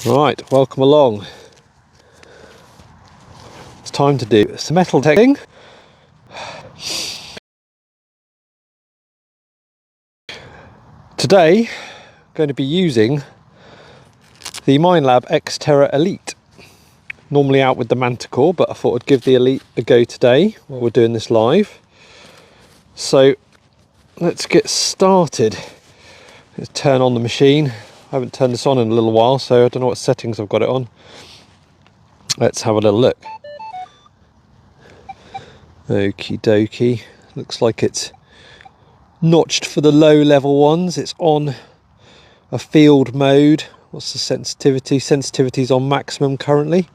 Right, welcome along. It's time to do some metal detecting. Today, I'm going to be using the Minelab Xterra Elite. Normally out with the Manticore, but I thought I'd give the Elite a go today while we're doing this live. So let's get started. Let's turn on the machine. I haven't turned this on in a little while, so I don't know what settings I've got it on. Let's have a little look. Okie dokie. Looks like it's notched for the low level ones. It's on a field mode. What's the sensitivity? Sensitivity's on maximum currently.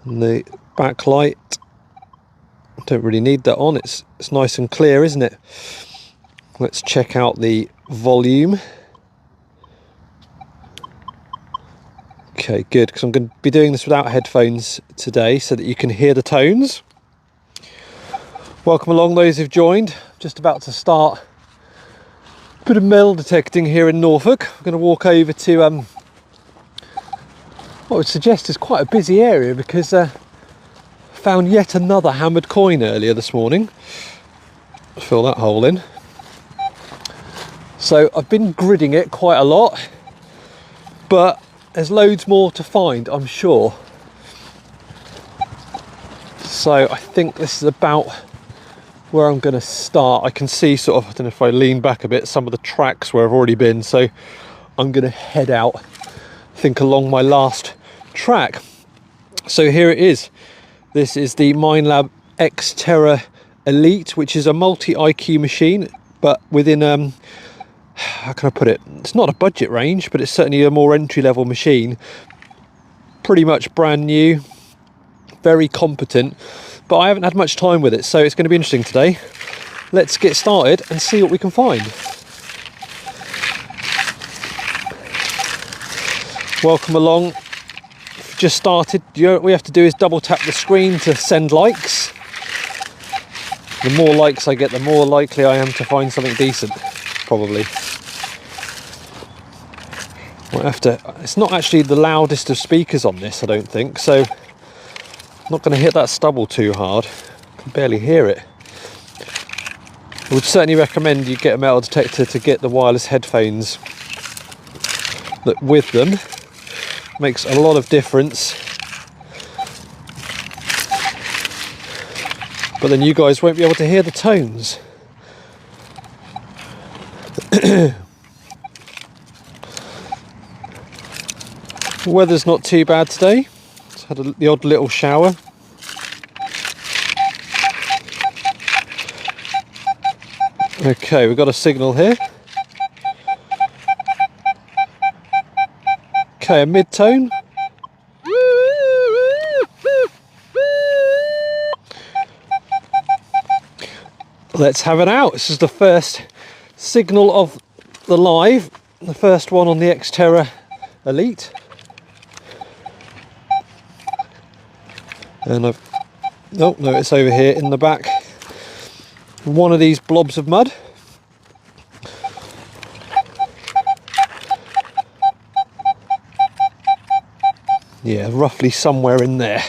And the backlight, don't really need that on. It's nice and clear, isn't it? Let's check out the volume. Okay, good, because I'm going to be doing this without headphones today so that you can hear the tones. Welcome along those who've joined. Just about to start a bit of metal detecting here in Norfolk. I'm going to walk over to what I would suggest is quite a busy area, because I found yet another hammered coin earlier this morning. Fill that hole in. So I've been gridding it quite a lot, but there's loads more to find, I'm sure. So I think this is about where I'm going to start. I can see sort of, I don't know if I lean back a bit, some of the tracks where I've already been. So I'm going to head out, I think, along my last track. So here it is. This is the Minelab Xterra Elite, which is a multi-IQ machine, but within how can I put it? It's not a budget range, but it's certainly a more entry-level machine. Pretty much brand new, very competent, but I haven't had much time with it, so it's going to be interesting today. Let's get started and see what we can find. Welcome along. If you've just started, what we have to do is double tap the screen to send likes. The more likes I get, the more likely I am to find something decent, probably. Might have to, it's not actually the loudest of speakers on this, I don't think, so I'm not going to hit that stubble too hard. I can barely hear it. I would certainly recommend you get a metal detector to get the wireless headphones that with them. Makes a lot of difference. But then you guys won't be able to hear the tones. The weather's not too bad today. It's had the odd little shower. Okay, we've got a signal here. Okay, a mid-tone. Let's have it out. This is the first signal of the live, the first one on the Xterra Elite. And I've, oh no, it's over here in the back. One of these blobs of mud. Yeah, roughly somewhere in there.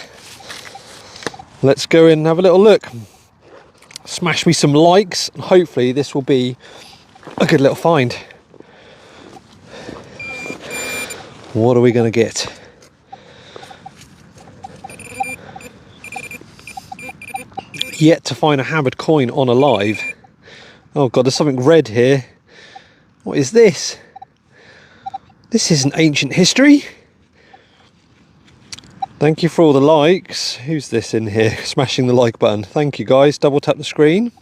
Let's go in and have a little look. Smash me some likes, and hopefully this will be a good little find. What are we going to get? Yet to find a hammered coin on a live. Oh god, there's something red here. What is this? This isn't ancient history. Thank you for all the likes. Who's this in here smashing the like button? Thank you guys. Double tap the screen.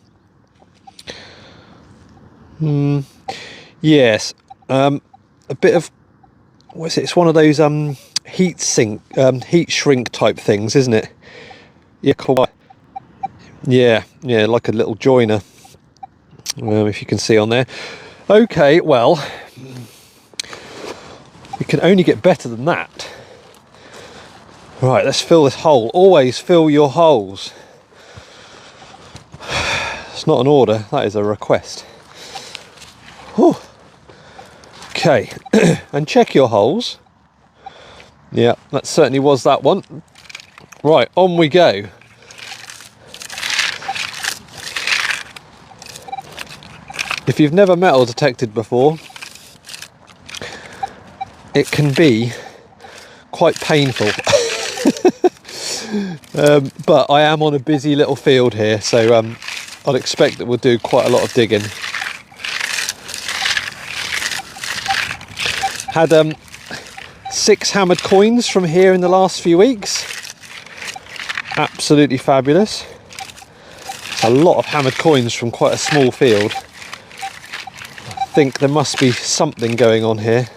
Yes. A bit of, what is it? It's one of those heat shrink type things, isn't it? Yeah, cool. Yeah, like a little joiner, if you can see on there. Okay, well, it can only get better than that. Right, let's fill this hole. Always fill your holes. It's not an order, that is a request. Whew. Okay, and check your holes. Yeah, that certainly was that one. Right, on we go. If you've never metal detected before, it can be quite painful. But I am on a busy little field here, so I'd expect that we'll do quite a lot of digging. Had 6 hammered coins from here in the last few weeks. Absolutely fabulous. It's a lot of hammered coins from quite a small field. I think there must be something going on here,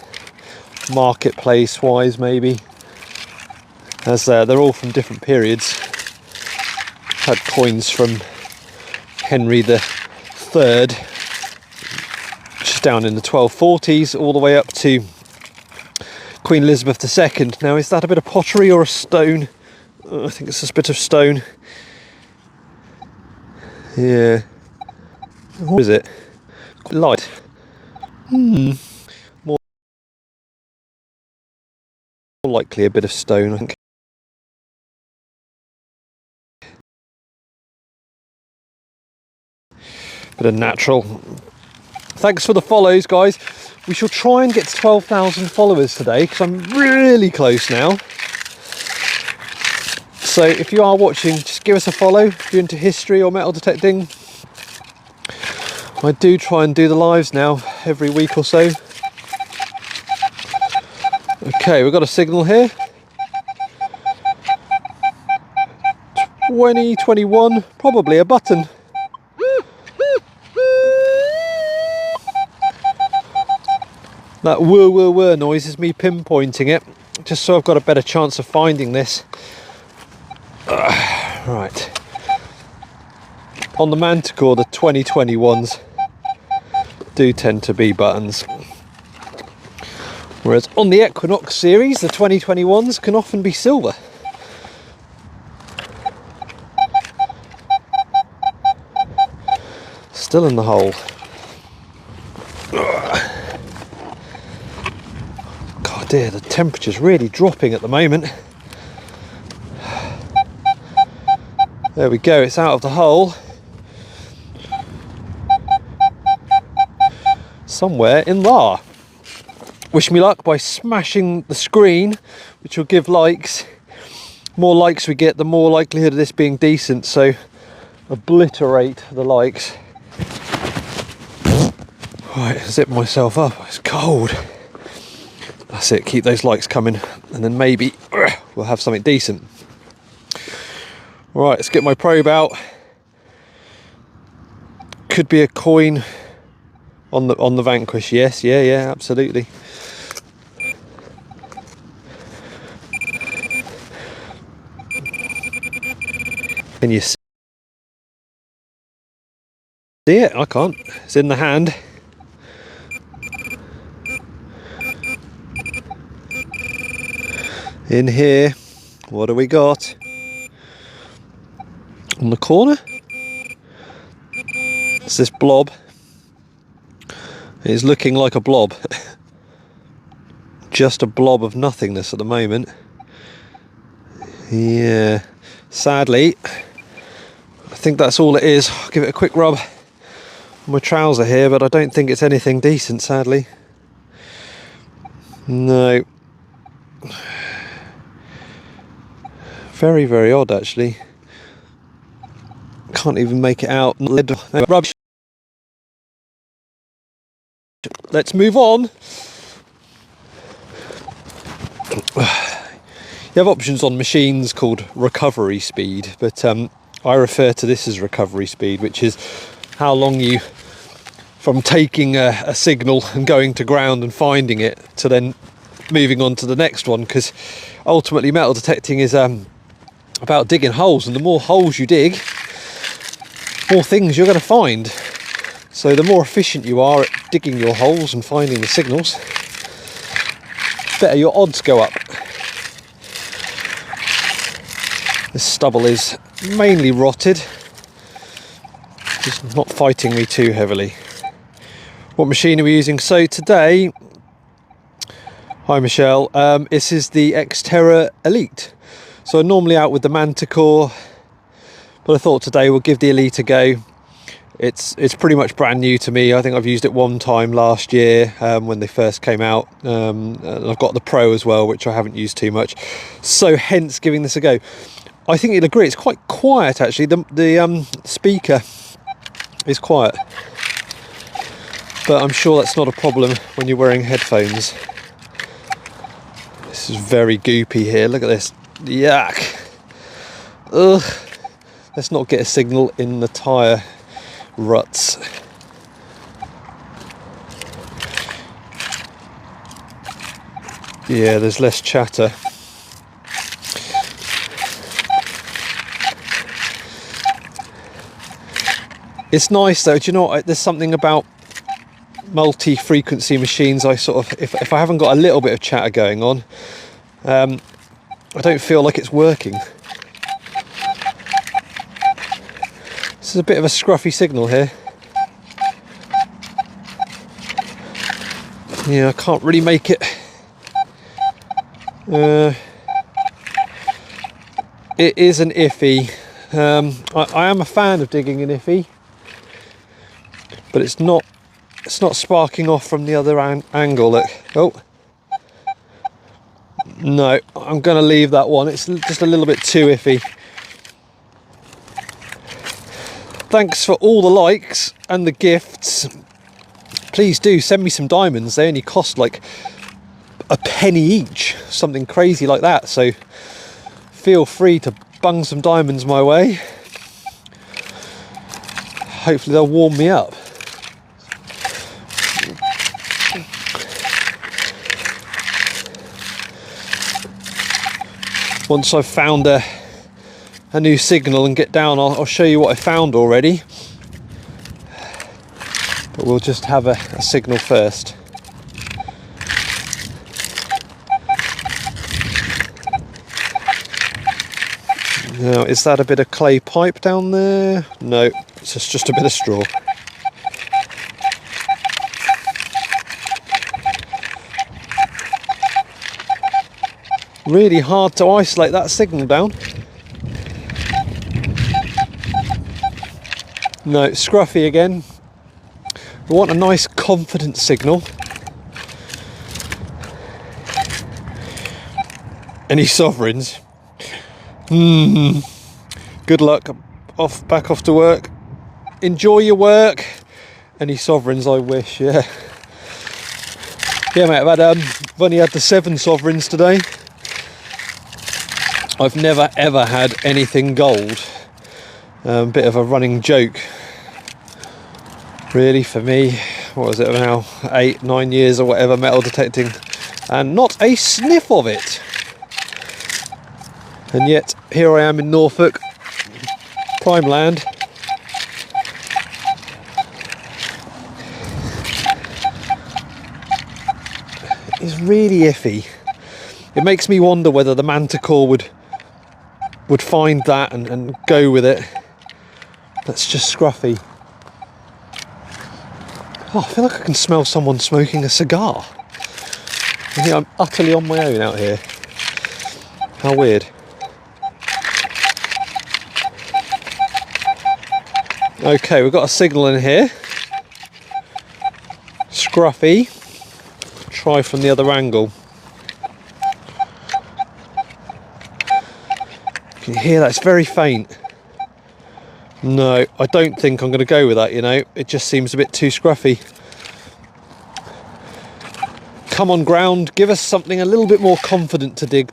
marketplace wise maybe, as they're all from different periods. Had coins from Henry the Third, which is down in the 1240s, all the way up to Queen Elizabeth II. Now, is that a bit of pottery or a stone? I think it's a bit of stone. Yeah. What is it? Quite light. More likely a bit of stone, I think. Bit of natural. Thanks for the follows, guys. We shall try and get to 12,000 followers today, because I'm really close now. So if you are watching, just give us a follow if you're into history or metal detecting. I do try and do the lives now every week or so. Okay, we've got a signal here. 2021, probably a button. That whir whir whir noise is me pinpointing it, just so I've got a better chance of finding this. Right. On the Manticore, the 2021s do tend to be buttons. Whereas on the Equinox series, the 2021s can often be silver. Still in the hole. God dear, the temperature's really dropping at the moment. There we go, it's out of the hole. Somewhere in there. Wish me luck by smashing the screen, which will give likes. More likes we get, the more likelihood of this being decent, so obliterate the likes. Right, zip myself up, it's cold. That's it, keep those likes coming, and then maybe we'll have something decent. Right, let's get my probe out. Could be a coin on the Vanquish. Yes, yeah, absolutely. Can you see it? I can't. It's in the hand. In here, what do we got? On the corner, it's this blob. It's looking like a blob. Just a blob of nothingness at the moment. Yeah, sadly, I think that's all it is. I'll give it a quick rub on my trouser here, but I don't think it's anything decent, sadly. No. Very, very odd, actually. Can't even make it out. Rubbish. Let's move on. You have options on machines called recovery speed, but I refer to this as recovery speed, which is how long you, from taking a signal and going to ground and finding it, to then moving on to the next one, because ultimately metal detecting is about digging holes, and the more holes you dig, more things you're going to find. So the more efficient you are at digging your holes and finding the signals, better your odds go up. This stubble is mainly rotted, just not fighting me too heavily. What machine are we using? So today Hi Michelle, this is the Xterra Elite. So I'm normally out with the Manticore, but I thought today we'll give the Elite a go. It's pretty much brand new to me. I think I've used it one time last year when they first came out. And I've got the Pro as well, which I haven't used too much. So hence giving this a go. I think you'll agree, it's quite quiet actually. The speaker is quiet. But I'm sure that's not a problem when you're wearing headphones. This is very goopy here, look at this. Yuck. Ugh. Let's not get a signal in the tyre ruts. Yeah, there's less chatter. It's nice though, do you know what, there's something about multi-frequency machines, I sort of, if I haven't got a little bit of chatter going on, I don't feel like it's working. This is a bit of a scruffy signal here. Yeah, I can't really make it. It is an iffy. I am a fan of digging an iffy, but it's not sparking off from the other angle. Look, oh no, I'm going to leave that one. It's just a little bit too iffy. Thanks for all the likes and the gifts. Please do send me some diamonds. They only cost like a penny each, something crazy like that. So feel free to bung some diamonds my way. Hopefully they'll warm me up. Once I've found a new signal and get down, I'll show you what I found already. But we'll just have a signal first. Now, is that a bit of clay pipe down there? No, it's just a bit of straw. Really hard to isolate that signal down. No, scruffy again. We want a nice confident signal. Any sovereigns? Good luck. Back off to work. Enjoy your work. Any sovereigns? I wish. Yeah. Yeah, mate. I've only had the 7 sovereigns today. I've never ever had anything gold. Bit of a running joke, really, for me. What is it now? 8-9 years or whatever metal detecting, and not a sniff of it. And yet here I am in Norfolk, prime land. It's really iffy. It makes me wonder whether the Manticore would find that and go with it. That's just scruffy. Oh, I feel like I can smell someone smoking a cigar. I think I'm utterly on my own out here. How weird. Okay, we've got a signal in here. Scruffy. Try from the other angle. Can you hear that? It's very faint. No, I don't think I'm going to go with that, you know. It just seems a bit too scruffy. Come on, ground. Give us something a little bit more confident to dig.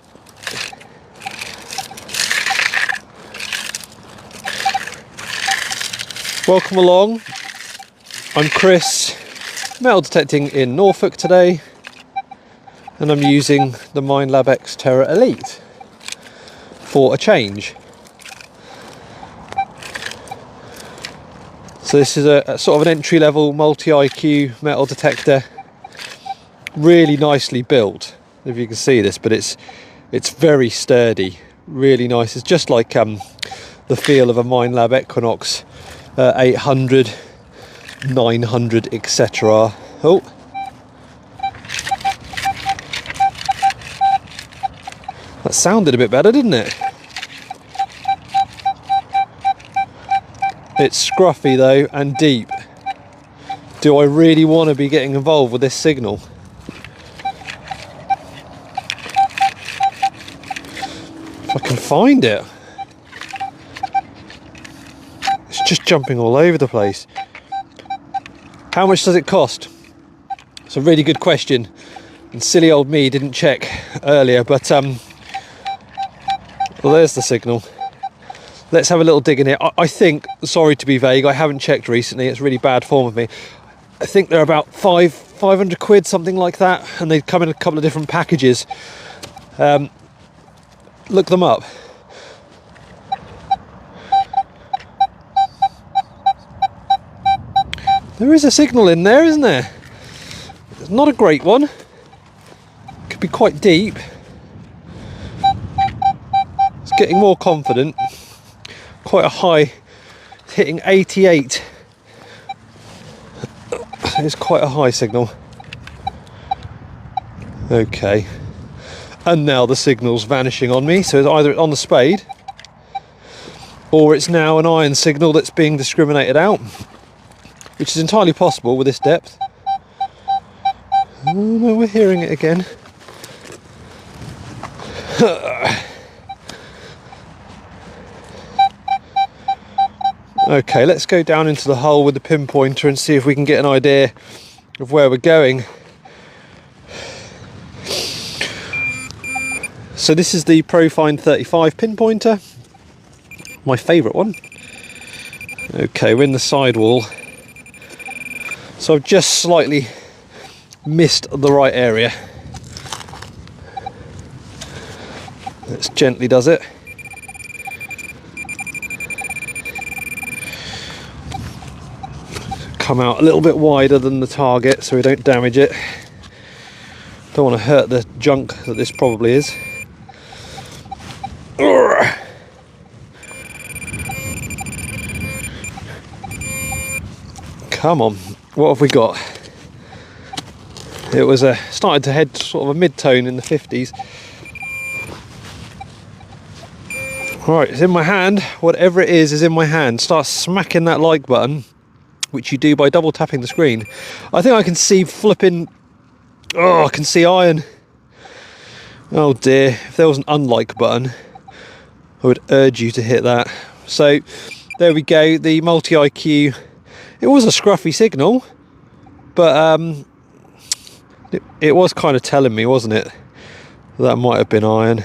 Welcome along. I'm Chris, metal detecting in Norfolk today. And I'm using the Minelab Xterra Elite for a change. So this is a sort of an entry-level multi-IQ metal detector, really nicely built, if you can see this, but it's very sturdy, really nice. It's just like the feel of a Minelab Equinox 800, 900, etc. Oh, That sounded a bit better, didn't it? It's scruffy though, and deep. Do I really want to be getting involved with this signal? If I can find it. It's just jumping all over the place. How much does it cost? It's a really good question, and silly old me didn't check earlier, but well, there's the signal. Let's have a little dig in here. I think, sorry to be vague, I haven't checked recently, it's really bad form of me. I think they're about 500 quid, something like that, and they come in a couple of different packages. Look them up. There is a signal in there, isn't there? It's not a great one. Could be quite deep. It's getting more confident. Quite a high, hitting 88. It's quite a high signal. Okay. And now the signal's vanishing on me, so it's either on the spade or it's now an iron signal that's being discriminated out, which is entirely possible with this depth. Oh no, we're hearing it again. Okay, let's go down into the hole with the pinpointer and see if we can get an idea of where we're going. So this is the Profine 35 pinpointer, my favourite one. Okay, we're in the sidewall. So I've just slightly missed the right area. Let's gently does it. Come out a little bit wider than the target so we don't damage it. Don't want to hurt the junk that this probably is. Come on, what have we got? It was started to head sort of a mid-tone in the 50s. Right, it's in my hand. Whatever it is in my hand. Start smacking that like button, which you do by double tapping the screen. I think I can see flipping. Oh, I can see iron. Oh dear, if there was an unlike button, I would urge you to hit that. So there we go, the multi-IQ. It was a scruffy signal, but it was kind of telling me, wasn't it? That might have been iron.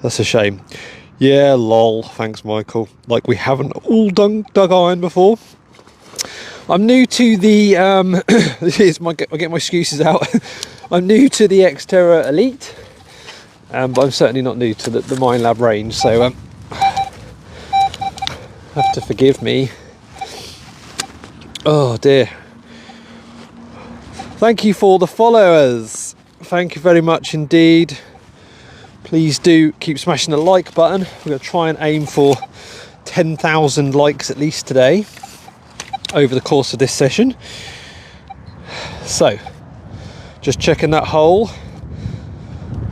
That's a shame. Yeah, lol, thanks Michael. Like we haven't all dug iron before. I'm new to the, I'll get my excuses out. I'm new to the Xterra Elite, but I'm certainly not new to the Minelab range, so have to forgive me. Oh dear. Thank you for the followers. Thank you very much indeed. Please do keep smashing the like button. We're going to try and aim for 10,000 likes at least today over the course of this session. So, just checking that hole.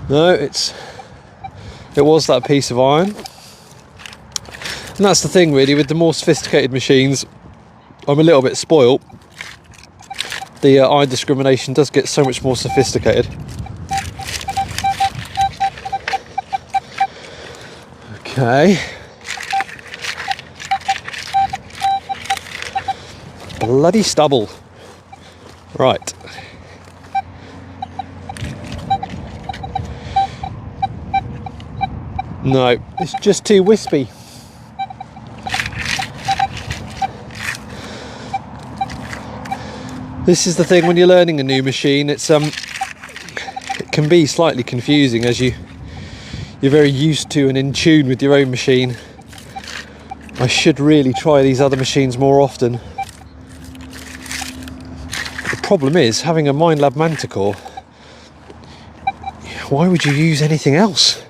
No, it was that piece of iron. And that's the thing really, with the more sophisticated machines, I'm a little bit spoilt. The iron discrimination does get so much more sophisticated. Okay. Bloody stubble. Right. No, it's just too wispy. This is the thing when you're learning a new machine, it can be slightly confusing as you're very used to and in tune with your own machine. I should really try these other machines more often. The problem is, having a Minelab Manticore, why would you use anything else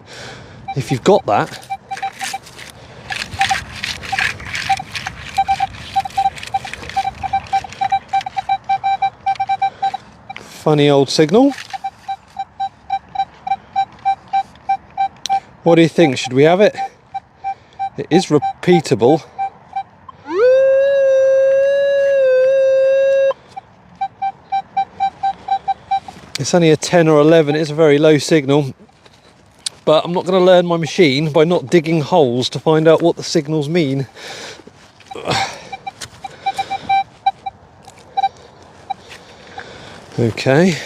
if you've got that? Funny old signal. What do you think? Should we have it? It is repeatable. It's only a 10 or 11, it's a very low signal. But I'm not going to learn my machine by not digging holes to find out what the signals mean. Okay.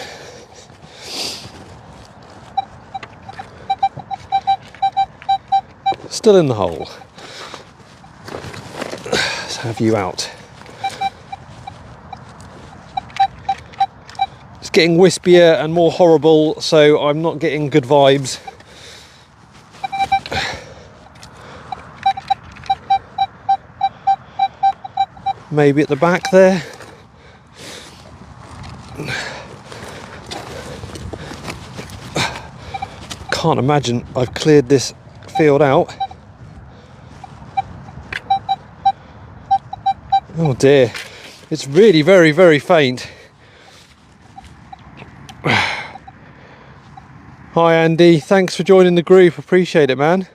Still in the hole. Let's have you out. It's getting wispier and more horrible, so I'm not getting good vibes. Maybe at the back there. Can't imagine I've cleared this field out. Oh dear, it's really very, very faint. Hi Andy, thanks for joining the group, appreciate it, man.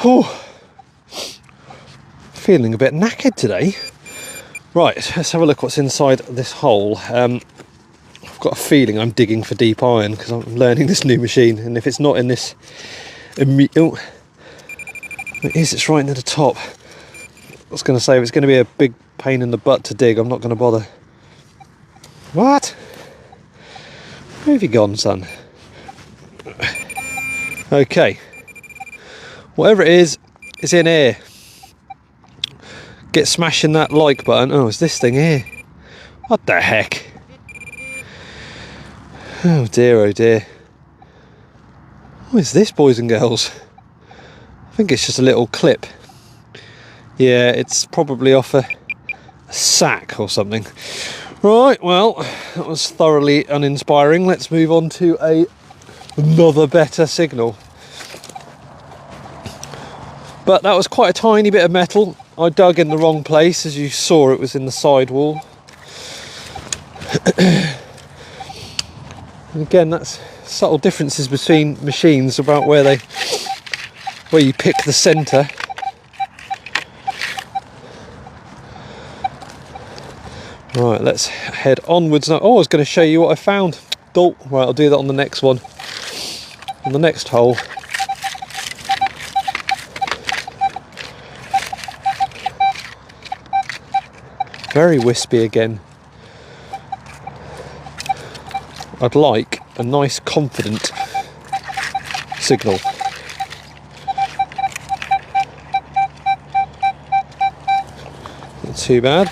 Oh, feeling a bit knackered today. Right, let's have a look what's inside this hole. I've got a feeling I'm digging for deep iron because I'm learning this new machine, and if it's not in this, oh, it is, it's right near the top. I was going to say, if it's going to be a big pain in the butt to dig, I'm not going to bother. What? Where have you gone, son? Okay. Whatever it is, it's in here. Get smashing that like button. Oh, it's this thing here. What the heck? Oh dear, oh dear. What is this, boys and girls? I think it's just a little clip. Yeah, it's probably off a sack or something. Right, well, that was thoroughly uninspiring. Let's move on to another better signal. But that was quite a tiny bit of metal. I dug in the wrong place. As you saw, it was in the side wall. And again, that's subtle differences between machines about where you pick the centre. Right, let's head onwards now. Oh, I was going to show you what I found. Oh, right, I'll do that on the next one. On the next hole. Very wispy again. I'd like a nice confident signal. Not too bad.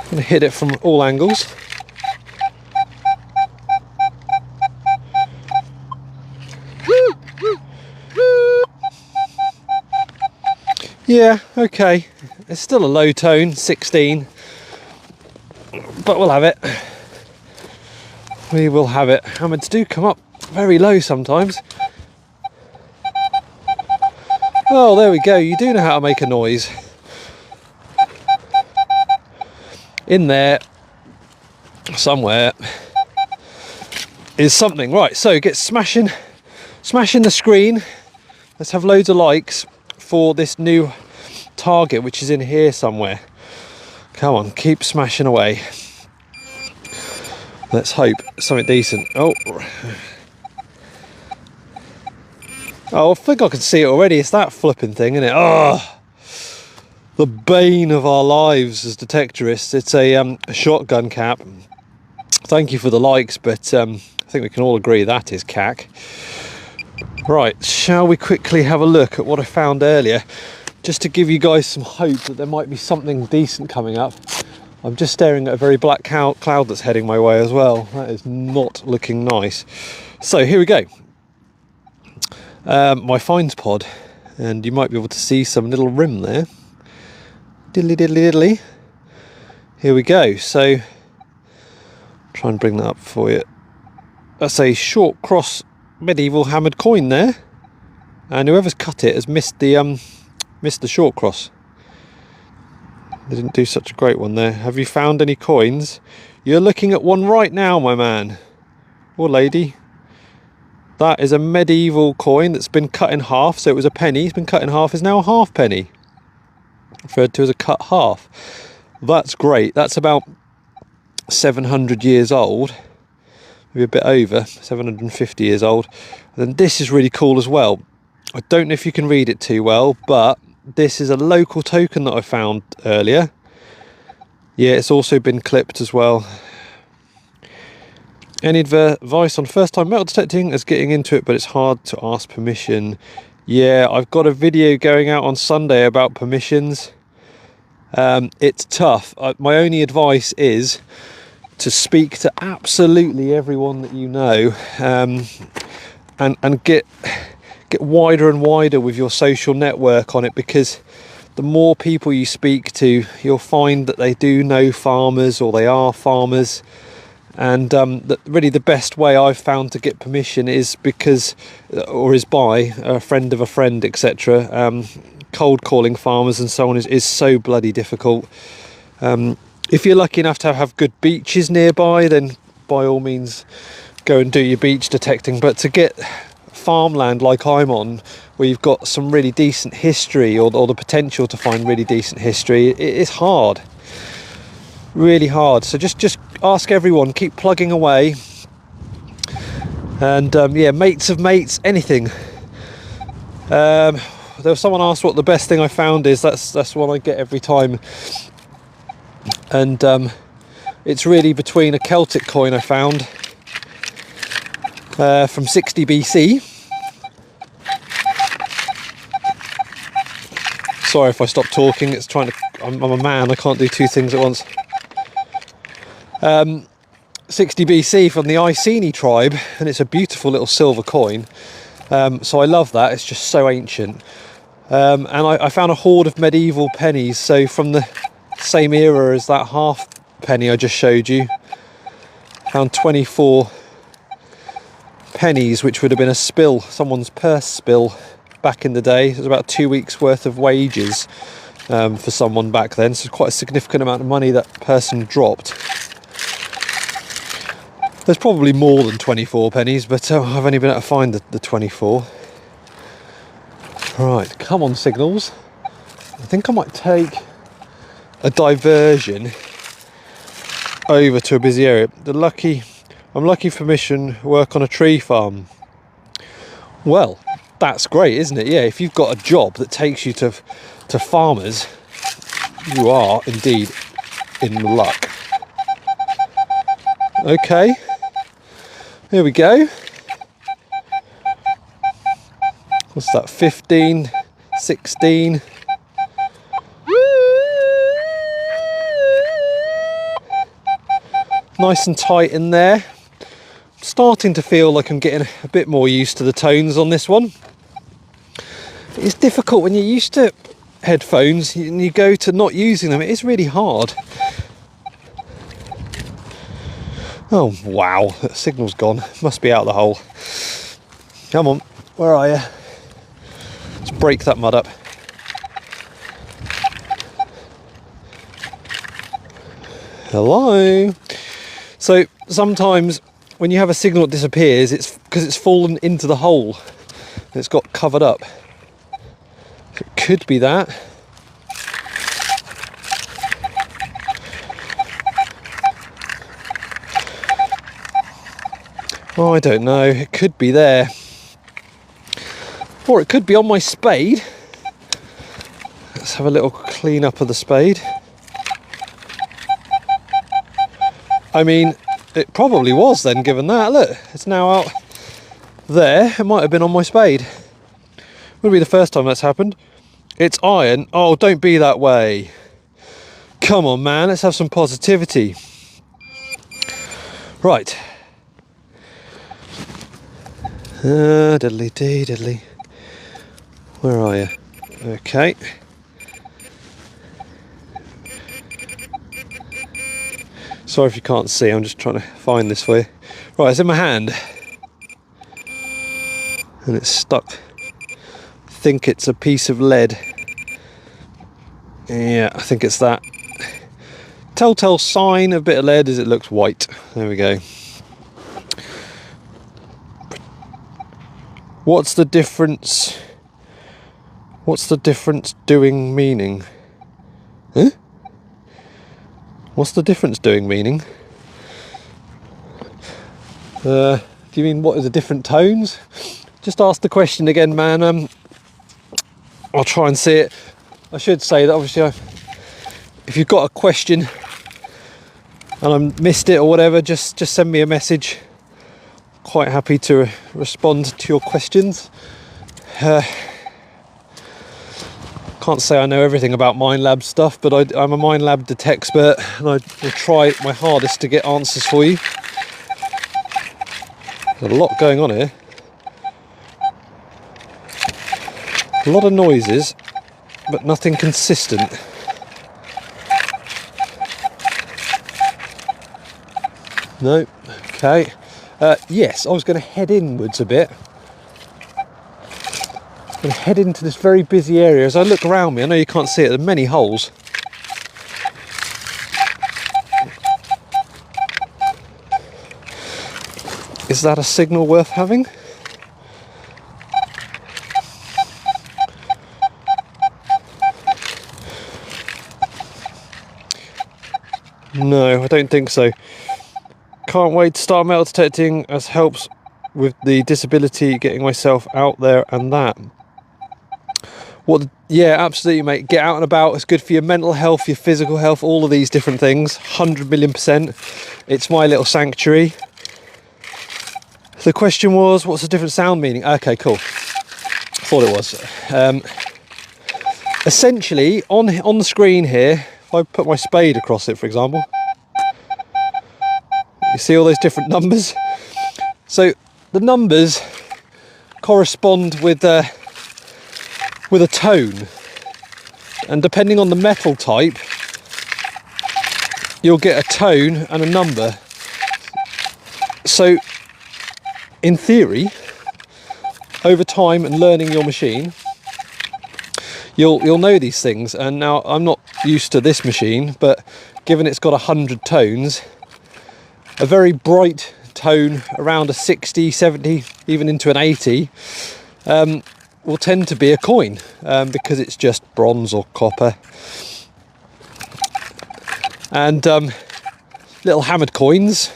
I'm going to hit it from all angles. Yeah, okay. It's still a low tone, 16. But we'll have it. We will have it. Hammeds do come up very low sometimes. Oh, there we go. You do know how to make a noise. In there, somewhere, is something. Right, so get smashing the screen. Let's have loads of likes for this new target, which is in here somewhere. Come on, keep smashing away. Let's hope something decent. Oh, I think I can see it already. It's that flipping thing, isn't it? Oh, the bane of our lives as detectorists. It's a shotgun cap. Thank you for the likes, but I think we can all agree that is cack. Right, shall we quickly have a look at what I found earlier, just to give you guys some hope that there might be something decent coming up. I'm just staring at a very black cloud that's heading my way as well. That is not looking nice. So here we go. My finds pod, and you might be able to see some little rim there. Diddly diddly diddly. Here we go. So try and bring that up for you. That's a short cross medieval hammered coin there, and whoever's cut it has missed the short cross. They didn't do such a great one there. Have you found any coins? You're looking at one right now, my man or lady. That is a medieval coin that's been cut in half. So it was a penny, it's been cut in half, is now a halfpenny, referred to as a cut half. That's great. That's about 700 years old, maybe a bit over 750 years old. And then this is really cool as well. I don't know if you can read it too well, but this is a local token that I found earlier. Yeah, it's also been clipped as well. Any advice on first time metal detecting as getting into it, but it's hard to ask permission? Yeah, I've got a video going out on Sunday about permissions. It's tough. My only advice is to speak to absolutely everyone that you know, and get wider and wider with your social network on it, because the more people you speak to, you'll find that they do know farmers or they are farmers. And really the best way I've found to get permission is by a friend of a friend, etc. Cold calling farmers and so on is so bloody difficult. If you're lucky enough to have good beaches nearby, then by all means go and do your beach detecting. But to get farmland like I'm on, where you've got some really decent history, or the potential to find really decent history, it's hard. Really hard. So just ask everyone, keep plugging away, and yeah, mates of mates, anything. There was someone asked what the best thing I found is. That's one I get every time, and it's really between a Celtic coin I found from 60 BC. Sorry if I stop talking, it's trying to, I'm a man, I can't do two things at once. 60 BC from the Iceni tribe, and it's a beautiful little silver coin. So I love that, it's just so ancient. And I found a hoard of medieval pennies, so from the same era as that half penny I just showed you. Found 24 pennies, which would have been a spill, someone's purse spill back in the day. It was about 2 weeks worth of wages for someone back then, so quite a significant amount of money that person dropped. There's probably more than 24 pennies, but I've only been able to find the 24. Right, come on signals. I think I might take a diversion over to a busy area. I'm lucky for mission work on a tree farm. Well, that's great, isn't it? Yeah, if you've got a job that takes you to farmers, you are indeed in luck. Okay. Here we go. What's that? 15, 16. Nice and tight in there. Starting to feel like I'm getting a bit more used to the tones on this one. It's difficult when you're used to headphones and you go to not using them. It is really hard. Oh wow, the signal's gone. Must be out the hole. Come on, where are you? Let's break that mud up. Hello. So sometimes when you have a signal that disappears, it's because it's fallen into the hole and it's got covered up. It could be that. Oh, I don't know, it could be there. Or it could be on my spade. Let's have a little clean up of the spade. I mean, it probably was then, given that. Look, it's now out there. It might have been on my spade. Wouldn't be the first time that's happened. It's iron. Oh, don't be that way. Come on, man, let's have some positivity. Right. Diddly dee diddly. Where are you? Okay. Sorry if you can't see, I'm just trying to find this for you. Right, it's in my hand. And it's stuck. I think it's a piece of lead. Yeah, I think it's that. telltale sign of a bit of lead is it looks white. There we go. What's the difference? What's the difference doing meaning? Huh? What's the difference doing meaning? Do you mean what is the different tones? Just ask the question again, man. I'll try and see it. I should say that obviously if you've got a question and I missed it or whatever, just send me a message. Quite happy to respond to your questions. Can't say I know everything about Minelab stuff, but I'm a Minelab detect expert, and I will try my hardest to get answers for you. There's a lot going on here. A lot of noises, but nothing consistent. No, okay. Yes, I was going to head inwards a bit. I'm going to head into this very busy area. As I look around me, I know you can't see it, there are many holes. Is that a signal worth having? No, I don't think so. Can't wait to start metal detecting, as helps with the disability, getting myself out there and that. Yeah, absolutely, mate. Get out and about. It's good for your mental health, your physical health, all of these different things. 100,000,000%. It's my little sanctuary. The question was, what's the different sound meaning? Okay, cool. Thought it was. Essentially, on the screen here, if I put my spade across it, for example, you see all those different numbers? So the numbers correspond with a tone, and depending on the metal type, you'll get a tone and a number. So in theory, over time and learning your machine, you'll know these things. And now I'm not used to this machine, but given it's got 100 tones, a very bright tone around a 60, 70, even into an 80 will tend to be a coin, because it's just bronze or copper. And little hammered coins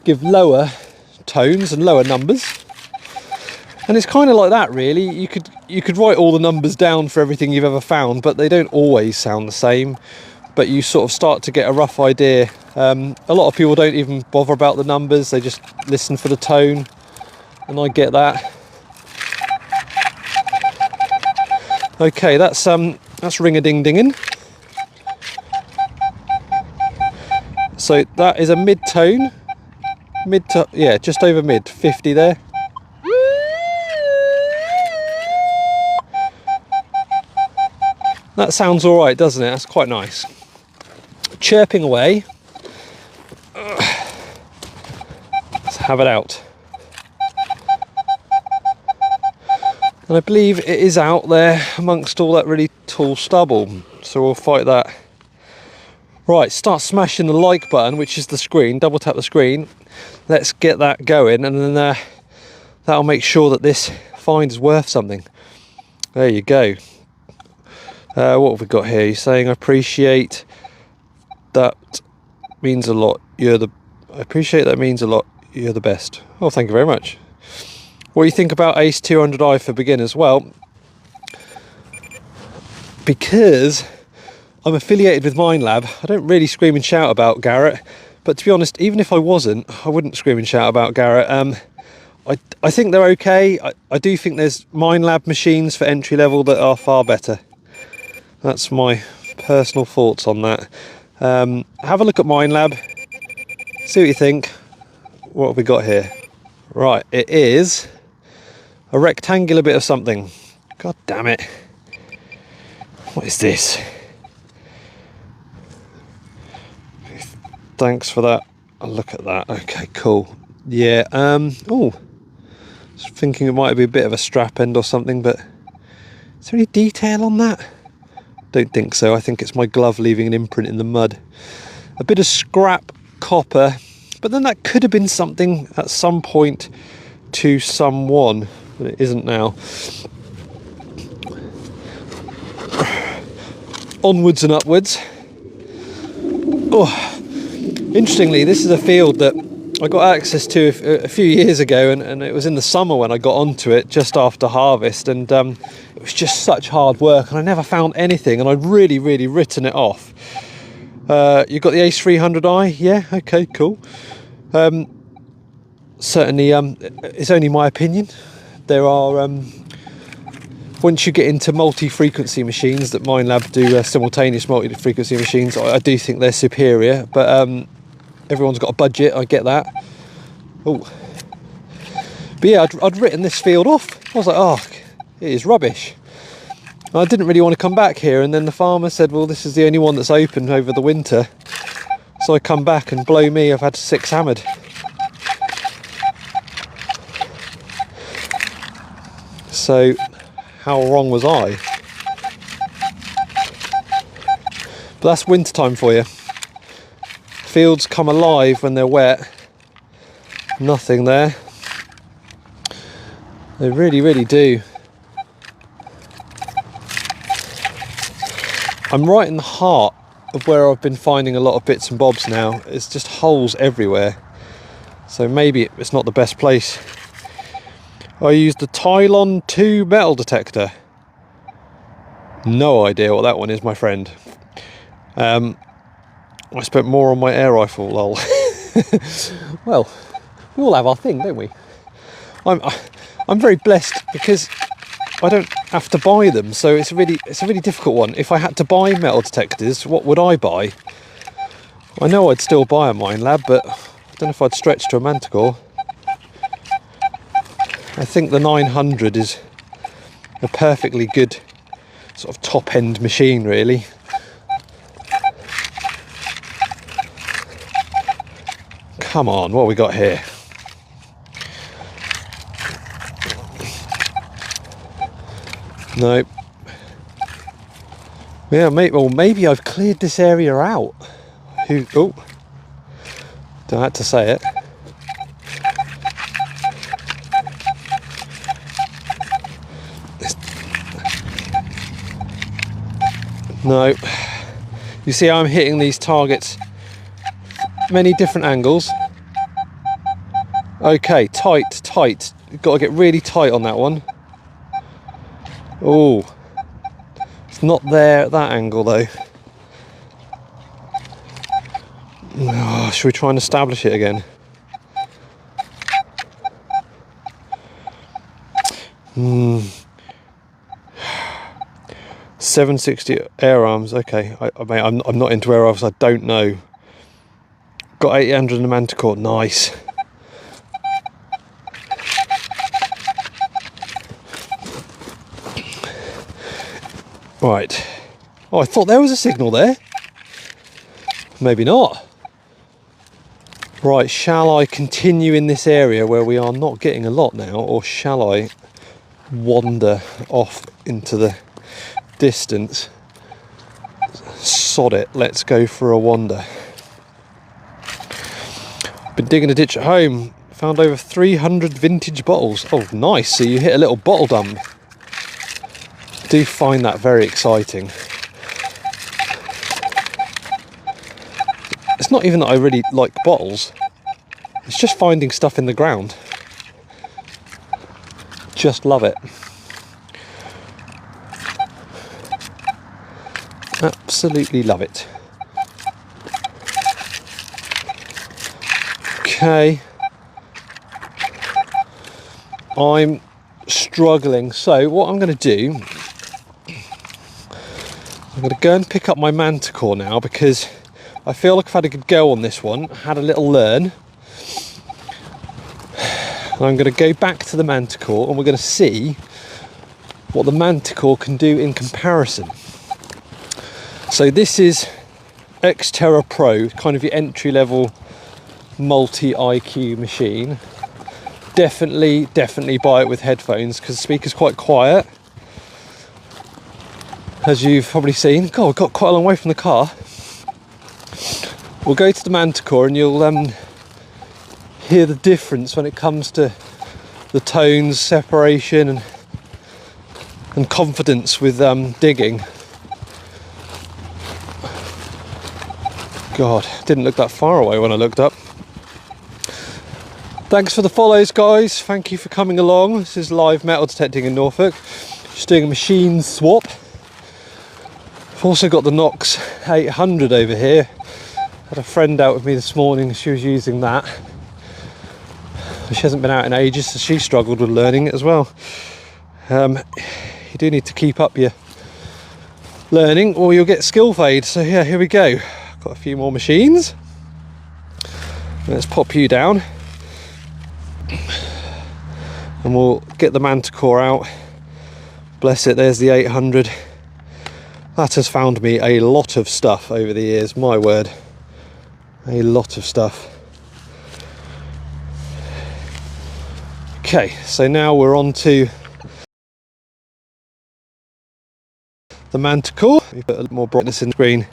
give lower tones and lower numbers, and it's kind of like that, really. You could write all the numbers down for everything you've ever found, but they don't always sound the same. But you sort of start to get a rough idea. A lot of people don't even bother about the numbers, they just listen for the tone, and I get that. Okay, that's ring-a-ding-dinging. So that is a mid-tone, yeah, just over mid, 50 there. That sounds all right, doesn't it? That's quite nice. Chirping away. Let's have it out. And I believe it is out there amongst all that really tall stubble, so we'll fight that. Right, start smashing the like button, which is the screen. Double tap the screen. Let's get that going, and then that'll make sure that this find is worth something. There you go. What have we got here? You're saying, I appreciate that means a lot. I appreciate that means a lot. You're the best. Oh, thank you very much. What do you think about ACE 200i for beginners? Well, because I'm affiliated with Minelab, I don't really scream and shout about Garrett. But to be honest, even if I wasn't, I wouldn't scream and shout about Garrett. I think they're okay. I do think there's Minelab machines for entry level that are far better. That's my personal thoughts on that. Have a look at Minelab, see what you think. What have we got here? Right, it is a rectangular bit of something. God damn it. What is this? Thanks for that. I'll look at that. Okay, cool. Yeah, oh, just thinking it might be a bit of a strap end or something, but is there any detail on that? Don't think so. I think it's my glove leaving an imprint in the mud. a bit of scrap copper, but then that could have been something at some point to someone, but it isn't now. Onwards and upwards. Oh, interestingly, this is a field that I got access to a few years ago, and it was in the summer when I got onto it, just after harvest, and it was just such hard work, and I never found anything, and I'd really written it off. You got the Ace 300i? Yeah, okay, cool. Certainly, it's only my opinion. There are, once you get into multi-frequency machines that Minelab do, simultaneous multi-frequency machines, I do think they're superior, but everyone's got a budget, I get that. Oh, but yeah, I'd written this field off. I was like, oh, it is rubbish. And I didn't really want to come back here, and then the farmer said, well, this is the only one that's open over the winter. So I come back, and blow me, I've had 6 hammered. So how wrong was I? But that's wintertime for you. Fields come alive when they're wet. Nothing there. They really do. I'm right in the heart of where I've been finding a lot of bits and bobs now. It's just holes everywhere. So maybe it's not the best place. I used the Tylon 2 metal detector. No idea what that one is, my friend. I spent more on my air rifle, lol. Well, we all have our thing, don't we? I'm very blessed because I don't have to buy them, so it's a really difficult one. If I had to buy metal detectors, what would I buy? I know I'd still buy a Minelab, but I don't know if I'd stretch to a Manticore. I think the 900 is a perfectly good sort of top-end machine, really. Come on, what have we got here? Nope. Yeah, maybe I've cleared this area out. Oh, don't have to say it. No. You see, I'm hitting these targets many different angles. Okay, tight. You've got to get really tight on that one. Oh, it's not there at that angle though. Oh, should we try and establish it again? 760 air arms. Okay, I'm not into air arms. I don't know. Got 800 in the Manticore. Nice. Right. Oh, I thought there was a signal there. Maybe not. Right, shall I continue in this area where we are not getting a lot now, or shall I wander off into the distance? Sod it, let's go for a wander. Been digging a ditch at home, found over 300 vintage bottles. Oh, nice, so you hit a little bottle dump. I do find that very exciting. It's not even that I really like bottles, it's just finding stuff in the ground. Just love it. Absolutely love it. Okay. I'm struggling, so what I'm going to do, I'm going to go and pick up my Manticore now, because I feel like I've had a good go on this one, had a little learn. And I'm going to go back to the Manticore and we're going to see what the Manticore can do in comparison. So this is Xterra Pro, kind of your entry-level multi-IQ machine. Definitely buy it with headphones because the speaker's quite quiet. As you've probably seen. God, we've got quite a long way from the car. we'll go to the Manticore and you'll hear the difference when it comes to the tones, separation and confidence with digging. God, didn't look that far away when I looked up. Thanks for the follows, guys. Thank you for coming along. This is live metal detecting in Norfolk. Just doing a machine swap. I've also got the Knox 800 over here. Had a friend out with me this morning. She was using that. She hasn't been out in ages, so she struggled with learning it as well. You do need to keep up your learning or you'll get skill fade. So yeah, here we go. Got a few more machines. Let's pop you down. And we'll get the Manticore out. Bless it, there's the 800. That has found me a lot of stuff over the years, my word. A lot of stuff. Okay, so now we're on to the Manticore. We put a little more brightness in the screen.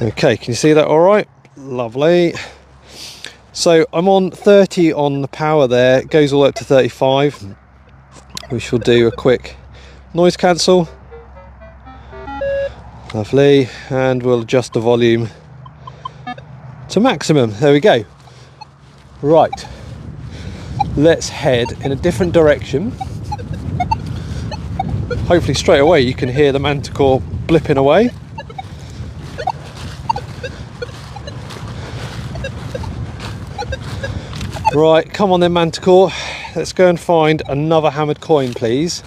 Okay, can you see that all right? Lovely. So I'm on 30 on the power there. It goes all up to 35. We shall do a quick noise cancel. Lovely. And we'll adjust the volume to maximum. There we go. Right. Let's head in a different direction. Hopefully straight away you can hear the Manticore blipping away. Right, come on then Manticore, let's go and find another hammered coin please.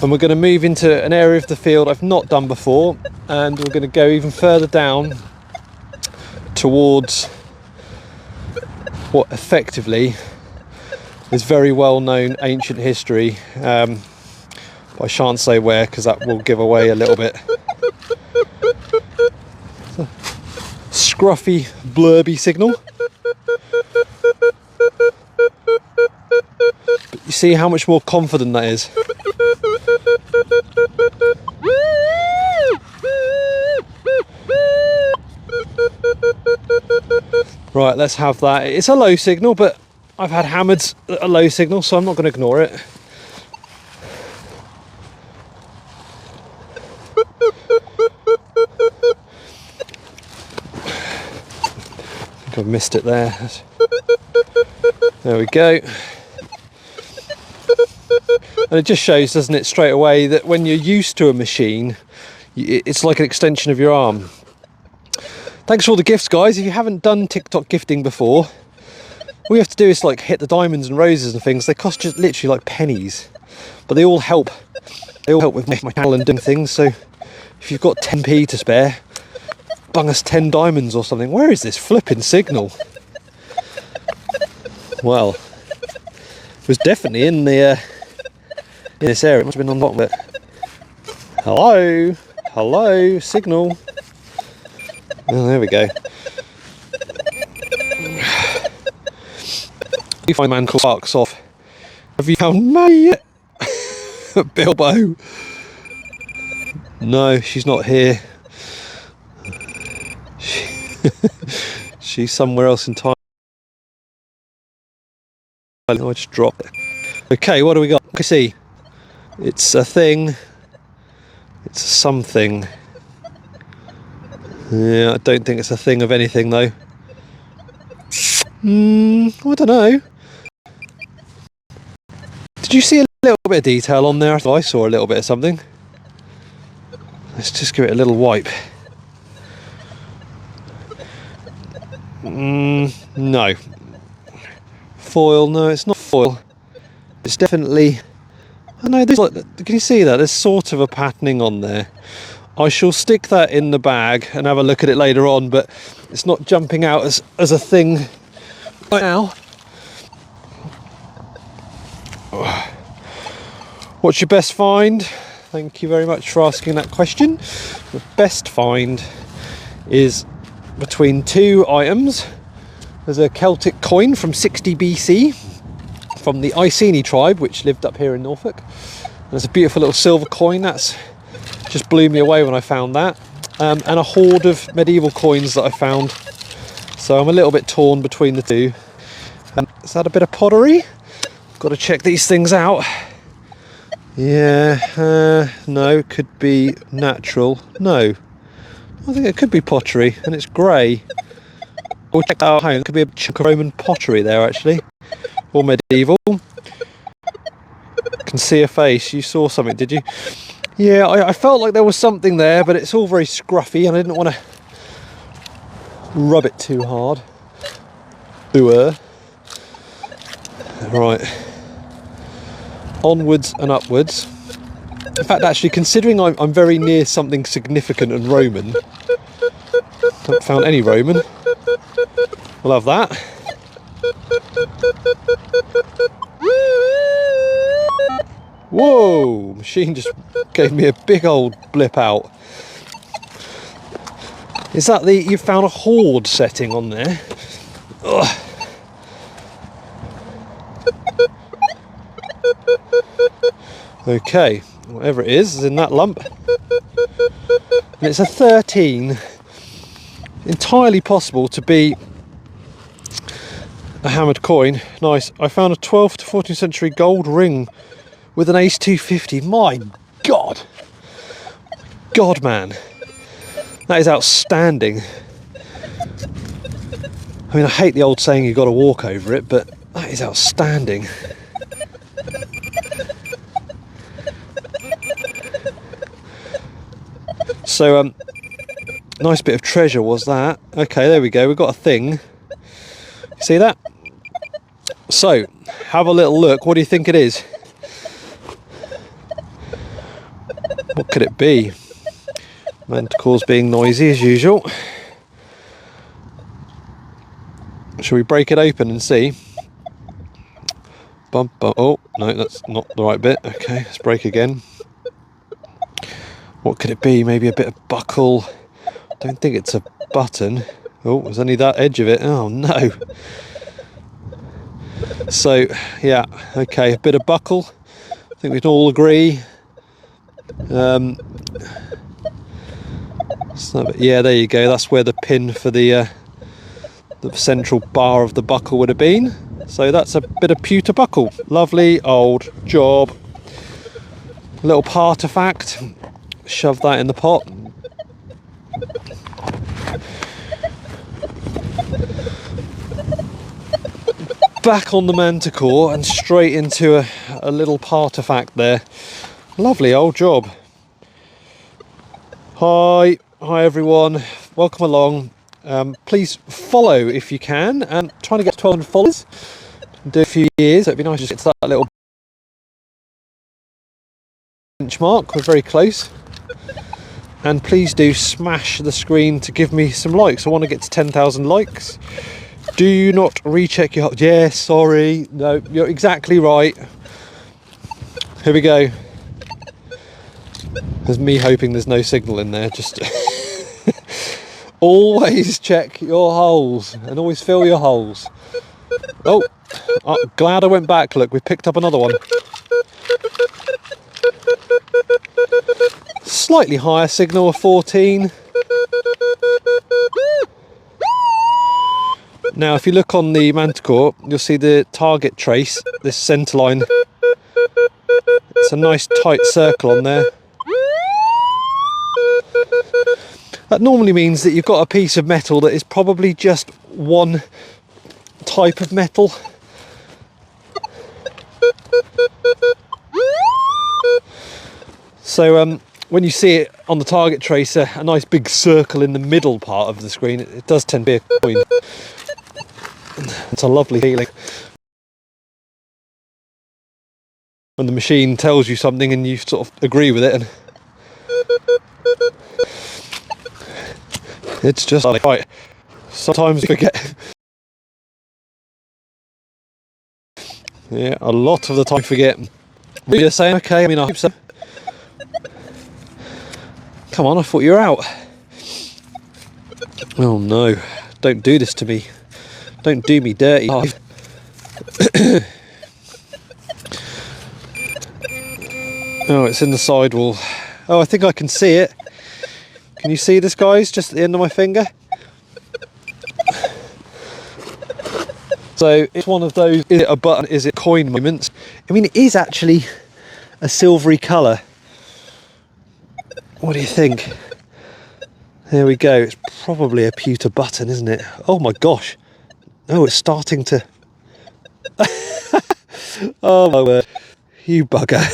And we're going to move into an area of the field I've not done before, and we're going to go even further down towards what effectively is very well known ancient history, but I shan't say where because that will give away a little bit. Scruffy, blurby signal. But you see how much more confident that is. Right, let's have that. It's a low signal, but I've had hammered at a low signal, so I'm not going to ignore it. I've missed it there. There we go. And it just shows, doesn't it, straight away that when you're used to a machine, it's like an extension of your arm. Thanks for all the gifts, guys. If you haven't done TikTok gifting before, all you have to do is like hit the diamonds and roses and things. They cost just literally like pennies, but they all help. They all help with my channel and doing things. So if you've got 10p to spare, bung us 10 diamonds or something. Where is this flipping signal? Well, it was definitely in the in this area. It must have been on the bottom of it. Hello, hello, signal. Oh, there we go. You find man Clark's off. Have you found May yet? Bilbo. No, she's not here. She's somewhere else in time. I just dropped it. Okay, what do we got? I see. It's a thing. It's something. Yeah, I don't think it's a thing of anything though. I don't know. Did you see a little bit of detail on there? I thought I saw a little bit of something. Let's just give it a little wipe. No. Foil, no, it's not foil. It's definitely... I know, there's like, can you see that? There's sort of a patterning on there. I shall stick that in the bag and have a look at it later on, but it's not jumping out as a thing right now. What's your best find? Thank you very much for asking that question. The best find is between two items. There's a Celtic coin from 60 BC from the Iceni tribe, which lived up here in Norfolk, There's a beautiful little silver coin. That's just blew me away when I found that. And a hoard of medieval coins that I found. So I'm a little bit torn between the two. Is that a bit of pottery? Got to check these things out. Yeah, no, it could be natural. No, I think it could be pottery, and it's grey. We'll check that out. It could be a chunk of Roman pottery there, actually, or medieval. Can see a face. You saw something, did you? Yeah, I felt like there was something there, but it's all very scruffy, and I didn't want to rub it too hard. Ooh. Right. Onwards and upwards. In fact, actually, considering I'm very near something significant and Roman, haven't found any Roman. We'll have that. Whoa! Machine just gave me a big old blip out. Is that you found a hoard setting on there? Ugh. Okay, whatever it is in that lump. And it's a 13. Entirely possible to be a hammered coin. Nice. I found a 12th to 14th century gold ring with an ace 250. My God. God, man. That is outstanding. I mean, I hate the old saying you've got to walk over it, but that is outstanding. So, nice bit of treasure was that. Okay, there we go. We've got a thing. See that? So, have a little look. What do you think it is? What could it be? Manticore's being noisy as usual. Shall we break it open and see? Bump, bump. Oh, no, that's not the right bit. Okay, let's break again. What could it be? Maybe a bit of buckle. Don't think it's a button. Oh, there's only that edge of it. Oh no. So, yeah, okay, a bit of buckle. I think we can all agree. So, yeah, there you go. That's where the pin for the central bar of the buckle would have been. So that's a bit of pewter buckle. Lovely old job. A little artifact. Shove that in the pot. Back on the Manticore and straight into a little artifact there. Lovely old job. Hi everyone, welcome along. Please follow if you can. And trying to get to 1,200 followers. Do a few years. So it'd be nice to just get to that little benchmark. We're very close. And please do smash the screen to give me some likes. I want to get to 10,000 likes. Do not recheck your... Yeah, sorry. No, you're exactly right. Here we go. There's me hoping there's no signal in there. Just always check your holes and always fill your holes. Oh, I'm glad I went back. Look, we picked up another one. Slightly higher signal of 14. Now, if you look on the Manticore, you'll see the target trace, this centre line. It's a nice tight circle on there. That normally means that you've got a piece of metal that is probably just one type of metal. So when you see it on the target tracer, a nice big circle in the middle part of the screen, it does tend to be a coin. It's a lovely feeling when the machine tells you something and you sort of agree with it, and it's just like, right, sometimes forget. Yeah, a lot of the time forget. You're saying, okay, I mean, I hope so. Come on, I thought you were out. Oh no, don't do this to me. Don't do me dirty. Oh, it's in the sidewall. Oh, I think I can see it. Can you see this, guys? Just at the end of my finger. So it's one of those, is it a button, is it coin moments? I mean, it is actually a silvery colour. What do you think? There we go. It's probably a pewter button, isn't it? Oh my gosh. Oh, it's starting to... Oh my word. You bugger.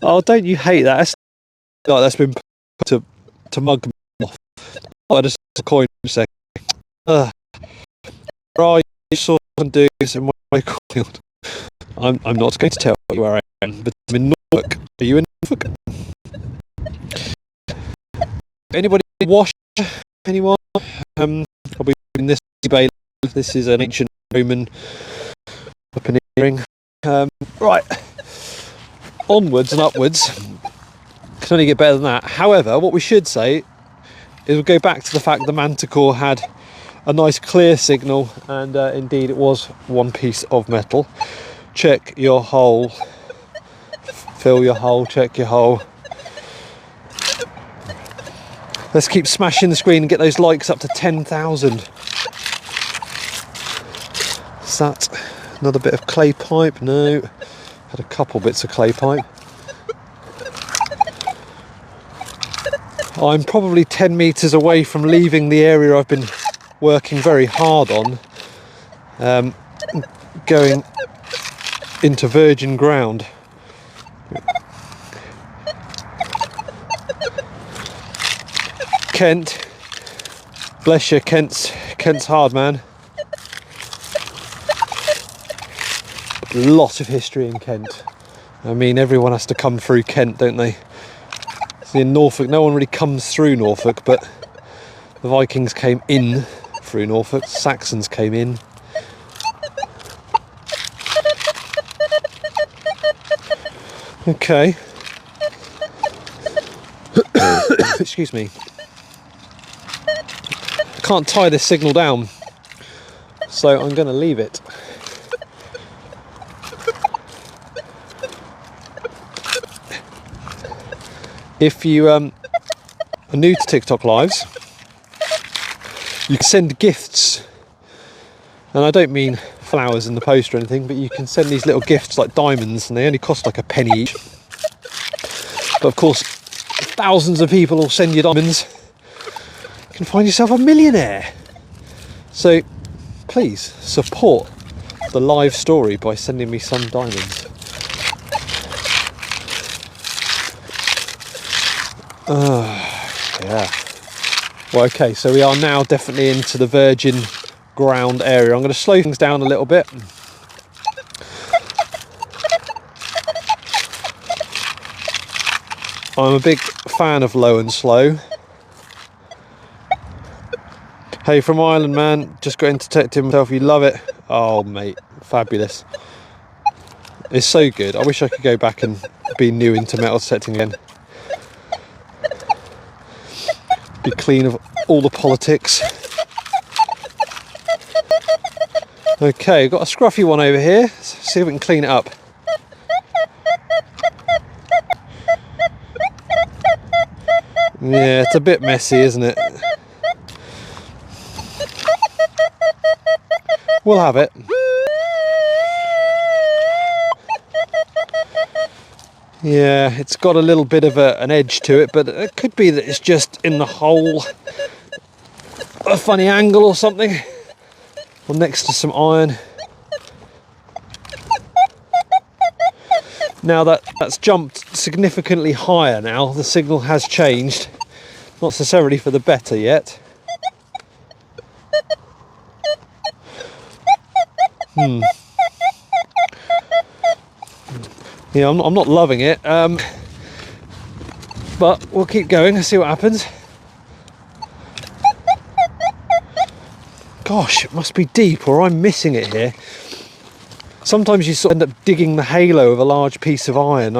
Oh, don't you hate that? That's been put to mug me off. Oh, just a coin for a second. Right, so I'm doing this in my coin. I'm not going to tell you where I am, but I'm in Norfolk. Are you in Norfolk? Anybody wash? Anyone? I'll be doing this debate. This is an ancient Roman weaponeering. Right, onwards and upwards. Can only get better than that. However, what we should say is we'll go back to the fact the Manticore had a nice clear signal, and indeed it was one piece of metal. Check your hole. Fill your hole. Check your hole. Let's keep smashing the screen and get those likes up to 10,000. Is that another bit of clay pipe? No. Had a couple bits of clay pipe. I'm probably 10 metres away from leaving the area I've been working very hard on, going into virgin ground. Kent, bless you, Kent's hard, man. A lot of history in Kent. I mean, everyone has to come through Kent, don't they? See, in Norfolk, no one really comes through Norfolk, but the Vikings came in through Norfolk, Saxons came in. Okay. Excuse me. I can't tie this signal down, so I'm going to leave it. If you are new to TikTok Lives, you can send gifts, and I don't mean flowers in the post or anything, but you can send these little gifts like diamonds, and they only cost like a penny each. But of course, thousands of people will send you diamonds. You can find yourself a millionaire. So please support the live story by sending me some diamonds. Yeah. Well, okay, so we are now definitely into the virgin ground area. I'm going to slow things down a little bit. I'm a big fan of low and slow. Hey, from Ireland, man, just got into detecting himself. You love it? Oh, mate, fabulous. It's so good. I wish I could go back and be new into metal detecting again. Be clean of all the politics. Okay, got a scruffy one over here. Let's see if we can clean it up. Yeah, it's a bit messy, isn't it? We'll have it. Yeah, it's got a little bit of an edge to it, but it could be that it's just in the hole, a funny angle or something, or next to some iron. Now that's jumped significantly higher now, the signal has changed, not necessarily for the better yet. Yeah, I'm not loving it, but we'll keep going and see what happens. Gosh, it must be deep, or I'm missing it here. Sometimes you sort of end up digging the halo of a large piece of iron,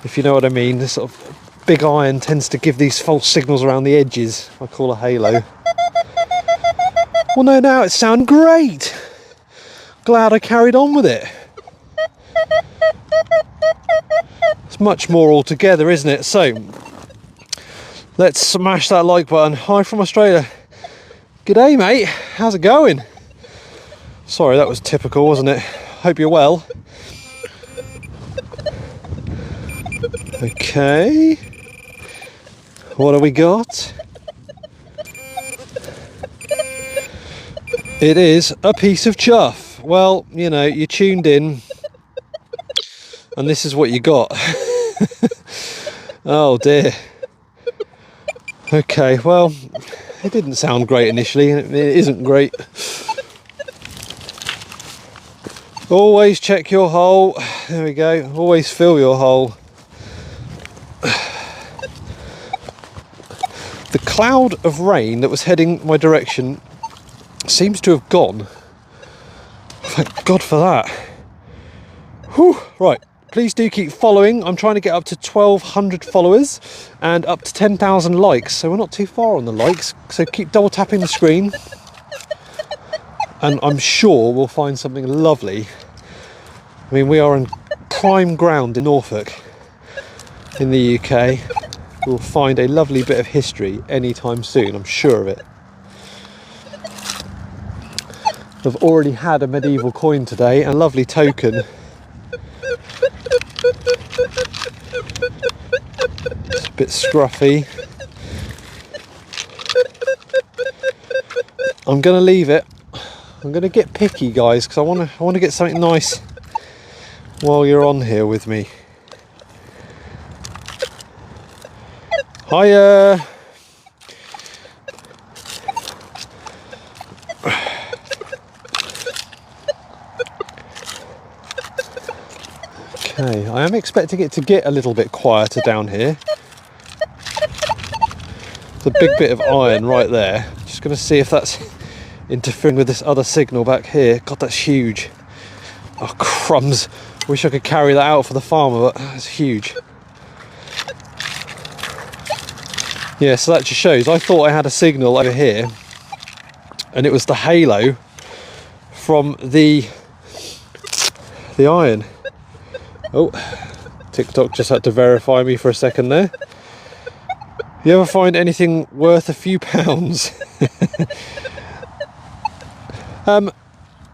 if you know what I mean. This sort of big iron tends to give these false signals around the edges. I call a halo. Well, no, now it sounds great. Glad I carried on with it. It's much more altogether, isn't it? So let's smash that like button. Hi from Australia. G'day, mate. How's it going? Sorry, that was typical, wasn't it? Hope you're well. Okay. What have we got? It is a piece of chuff. Well, you know, you tuned in and this is what you got. Oh dear. Okay, well, it didn't sound great initially, and it isn't great. Always check your hole. There we go. Always fill your hole. The cloud of rain that was heading my direction seems to have gone. Thank God for that. Whew. Right, please do keep following. I'm trying to get up to 1,200 followers and up to 10,000 likes, so we're not too far on the likes, so keep double tapping the screen and I'm sure we'll find something lovely. I mean, we are in prime ground in Norfolk in the UK. We'll find a lovely bit of history anytime soon, I'm sure of it. I've already had a medieval coin today, a lovely token. It's a bit scruffy. I'm going to leave it. I'm going to get picky, guys, because I want to get something nice while you're on here with me. Hiya. Okay, I am expecting it to get a little bit quieter down here. There's a big bit of iron right there. Just going to see if that's interfering with this other signal back here. God, that's huge. Oh, crumbs. Wish I could carry that out for the farmer, but that's huge. Yeah, so that just shows. I thought I had a signal over here, and it was the halo from the iron. Oh, TikTok just had to verify me for a second there. You ever find anything worth a few pounds?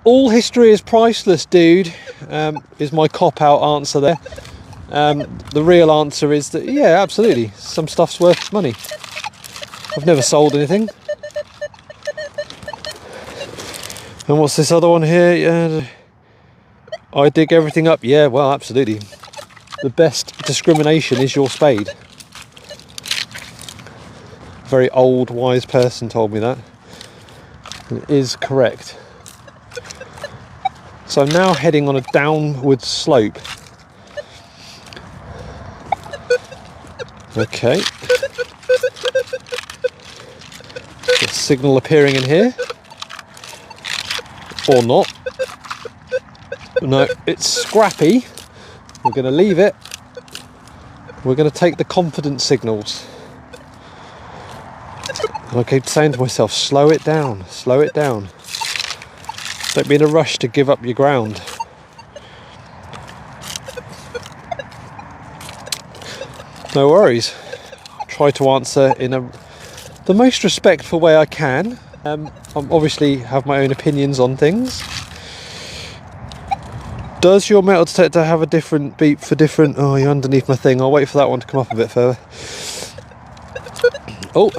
All history is priceless, dude, is my cop-out answer there. The real answer is that, yeah, absolutely, some stuff's worth money. I've never sold anything. And what's this other one here? I dig everything up. Yeah, well, absolutely. The best discrimination is your spade. A very old, wise person told me that. And it is correct. So I'm now heading on a downward slope. Okay. The signal appearing in here. Or not. No, it's scrappy. We're going to leave it. We're going to take the confident signals. And I keep saying to myself, slow it down, slow it down. Don't be in a rush to give up your ground. No worries. I'll try to answer in the most respectful way I can. I obviously have my own opinions on things. Does your metal detector have a different beep for different... Oh, you're underneath my thing. I'll wait for that one to come up a bit further. Oh.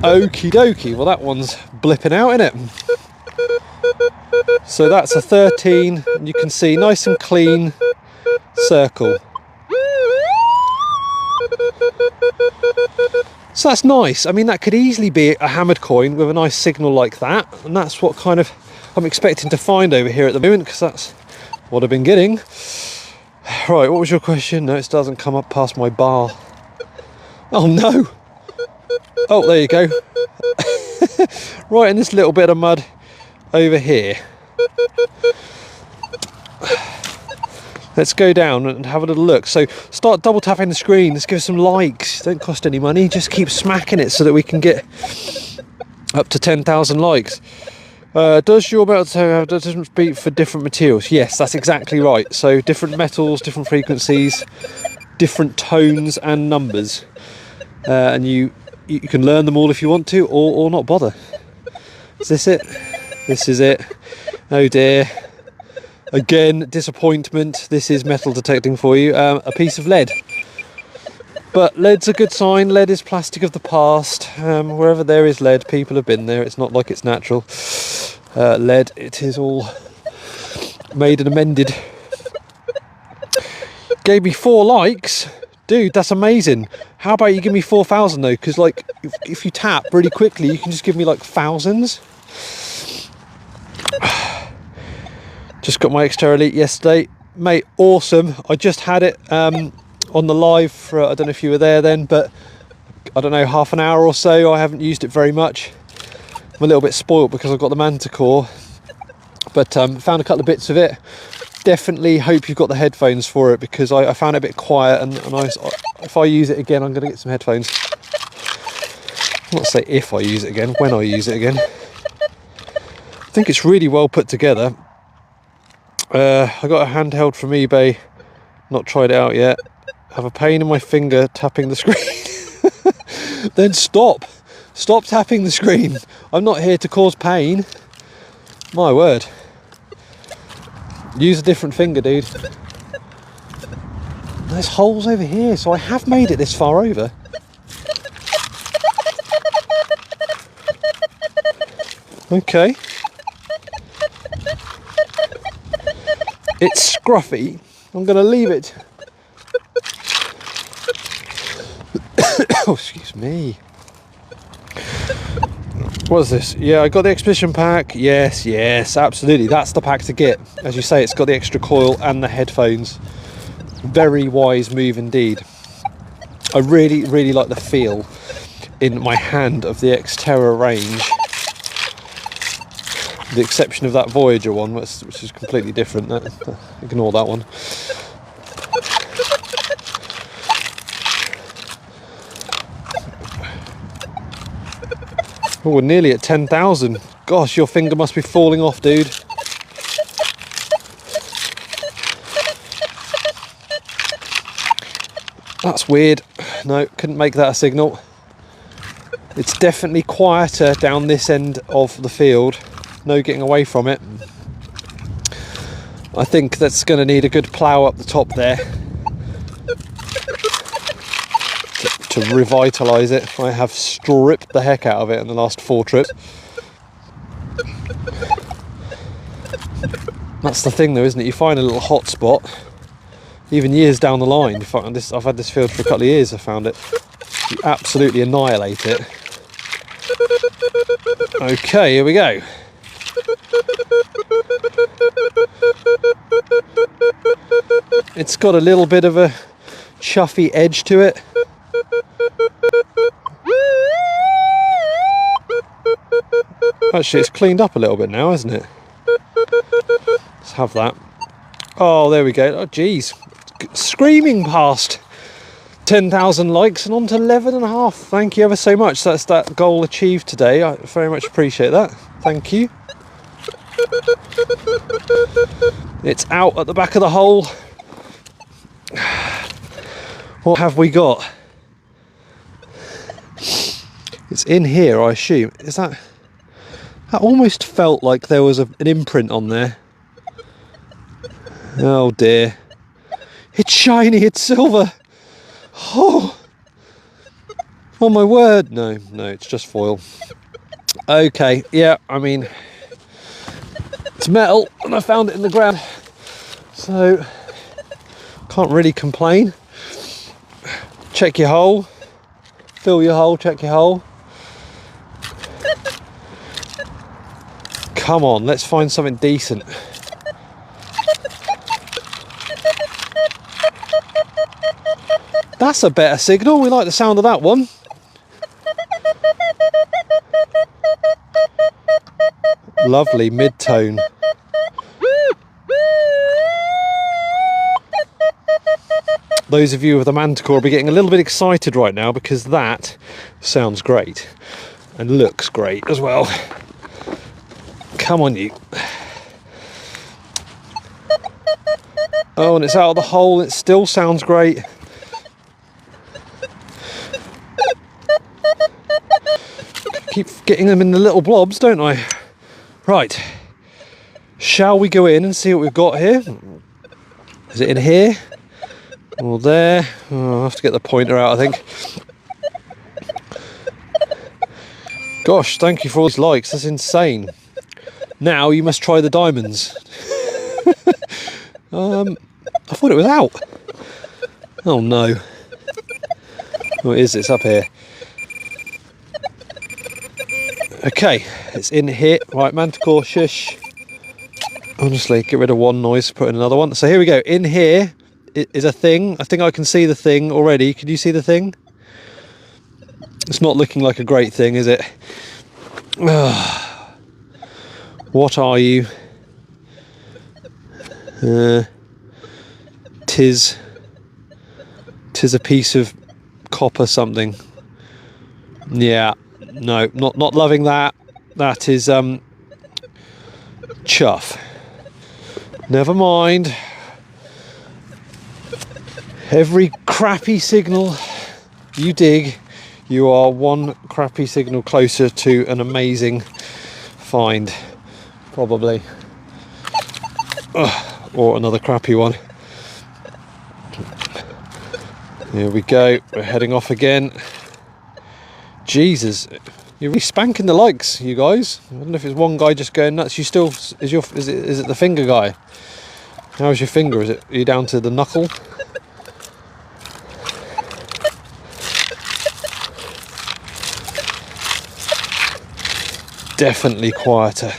Okie dokie. Well, that one's blipping out, isn't it? So that's a 13. And you can see nice and clean circle. So that's nice. I mean, that could easily be a hammered coin with a nice signal like that. And that's what kind of I'm expecting to find over here at the moment, because that's what I've been getting. Right, what was your question? No, it doesn't come up past my bar. Oh no! Oh, there you go. Right in this little bit of mud over here. Let's go down and have a little look. So start double tapping the screen. Let's give us some likes. Don't cost any money. Just keep smacking it so that we can get up to 10,000 likes. Does your metal have a different beat for different materials? Yes, that's exactly right. So different metals, different frequencies, different tones and numbers, and you can learn them all if you want to, or not bother. Is this it? This is it. Oh dear. Again, disappointment. This is metal detecting for you. A piece of lead. But lead's a good sign. Lead is plastic of the past. Wherever there is lead, people have been there. It's not like it's natural. Lead, it is all made and amended. Gave me 4 likes. Dude, that's amazing. How about you give me 4,000 though? Because like, if you tap really quickly, you can just give me like thousands. Just got my Xterra Elite yesterday, mate. Awesome. I just had it on the live for, I don't know if you were there then, but I don't know, half an hour or so. I haven't used it very much. I'm a little bit spoilt because I've got the Manticore, but found a couple of bits of it. Definitely hope you've got the headphones for it, because I found it a bit quiet, and if I use it again, I'm going to get some headphones. I won't say if I use it again, when I use it again. I think it's really well put together. I got a handheld from eBay, not tried it out yet. Have a pain in my finger tapping the screen. Then stop tapping the screen. I'm not here to cause pain. My word. Use a different finger, dude. There's holes over here, so I have made it this far over. Okay. It's scruffy. I'm going to leave it. Oh, excuse me. What is this? Yeah, I got the Expedition pack. Yes, absolutely. That's the pack to get. As you say, it's got the extra coil and the headphones. Very wise move indeed. I really, really like the feel in my hand of the Xterra range. The exception of that Voyager one, which is completely different. Ignore that one. Oh, we're nearly at 10,000. Gosh, your finger must be falling off, dude. That's weird. No, couldn't make that a signal. It's definitely quieter down this end of the field. No getting away from it. I think that's going to need a good plough up the top there to revitalise it. I have stripped the heck out of it in the last 4 trips. That's the thing though, isn't it? You find a little hot spot, even years down the line. I've had this field for a couple of years, I found it. You absolutely annihilate it. Okay, here we go. It's got a little bit of a chuffy edge to it. Actually, it's cleaned up a little bit now, isn't it? Let's have that. Oh, there we go. Oh, geez. Screaming past 10,000 likes and on to 11.5. Thank you ever so much. That's that goal achieved today. I very much appreciate that. Thank you. It's out at the back of the hole. What have we got? It's in here, I assume. Is that... That almost felt like there was an imprint on there. Oh dear. It's shiny, it's silver. Oh my word. No, it's just foil. Okay, yeah, I mean, it's metal and I found it in the ground, so can't really complain. Check your hole, fill your hole, check your hole. Come on, let's find something decent. That's a better signal. We like the sound of that one. Lovely mid-tone. Those of you with the Manticore will be getting a little bit excited right now, because that sounds great and looks great as well. Come on, you. Oh, and it's out of the hole. It still sounds great. Keep getting them in the little blobs, don't I? Right. Shall we go in and see what we've got here? Is it in here? Or there? Oh, I'll have to get the pointer out, I think. Gosh, thank you for all these likes. That's insane. Now you must try the diamonds. I thought it was out. Oh no. Oh, it is. It's up here. Okay, it's in here. Right, Manticore, shush. Honestly, get rid of one noise, put in another one. So here we go. In here is a thing. I think I can see the thing already. Can you see the thing? It's not looking like a great thing, is it? What are you? Tis a piece of copper something. Yeah, no, not loving that. That is chuff. Never mind. Every crappy signal you dig, you are one crappy signal closer to an amazing find, probably. Or another crappy one. Here we go, we're heading off again. Jesus, you're really spanking the likes, you guys. I don't know if it's one guy just going nuts. You still, is it the finger guy? How's your finger? Are you down to the knuckle? Definitely quieter.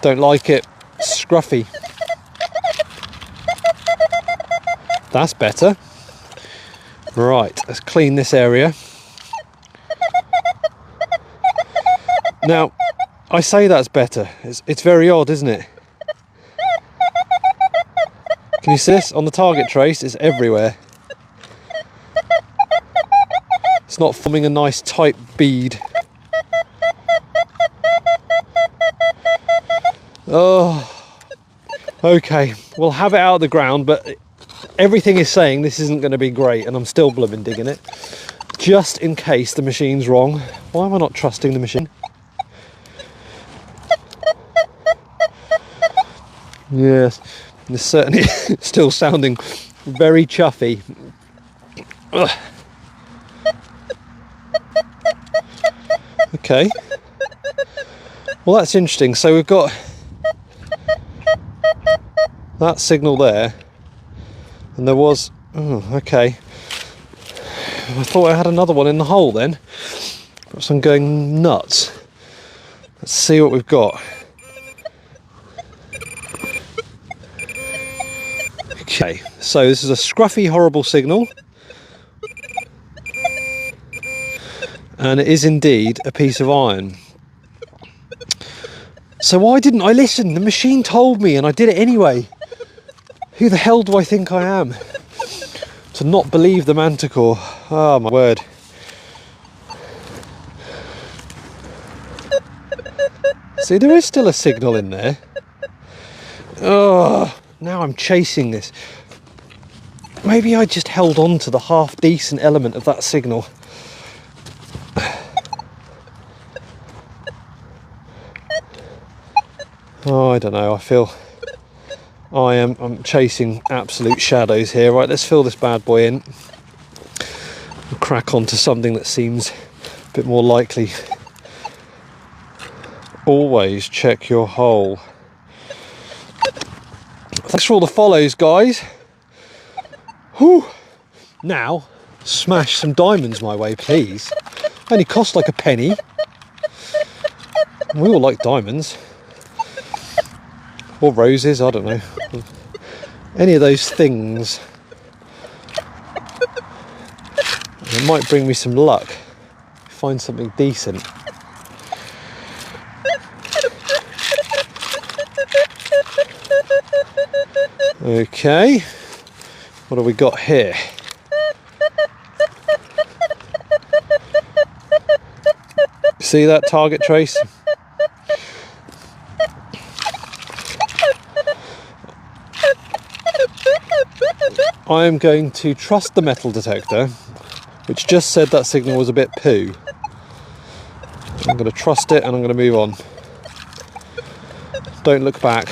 Don't like it. Scruffy. That's better. Right, let's clean this area. Now, I say that's better. It's very odd, isn't it? Can you see this? On the target trace, it's everywhere. It's not forming a nice tight bead. Oh, okay, we'll have it out of the ground, but everything is saying this isn't going to be great, and I'm still blooming digging it. Just in case the machine's wrong. Why am I not trusting the machine? Yes, it's certainly still sounding very chuffy. Ugh. Okay. Well, that's interesting. So we've got that signal there, and there was, oh, okay. I thought I had another one in the hole then. Perhaps I'm going nuts. Let's see what we've got. Okay, so this is a scruffy, horrible signal. And it is indeed a piece of iron. So why didn't I listen? The machine told me and I did it anyway. Who the hell do I think I am to not believe the Manticore? Oh my word. See, there is still a signal in there. Oh, now I'm chasing this. Maybe I just held on to the half decent element of that signal. Oh, I don't know, I feel I'm chasing absolute shadows here. Right, let's fill this bad boy in. We'll crack on to something that seems a bit more likely. Always check your hole. Thanks for all the follows, guys. Whew. Now, smash some diamonds my way, please. Only cost like a penny. We all like diamonds. Or roses, I don't know. Any of those things. It might bring me some luck. Find something decent. Okay. What have we got here? See that target trace? I am going to trust the metal detector, which just said that signal was a bit poo. I'm going to trust it and I'm going to move on. Don't look back.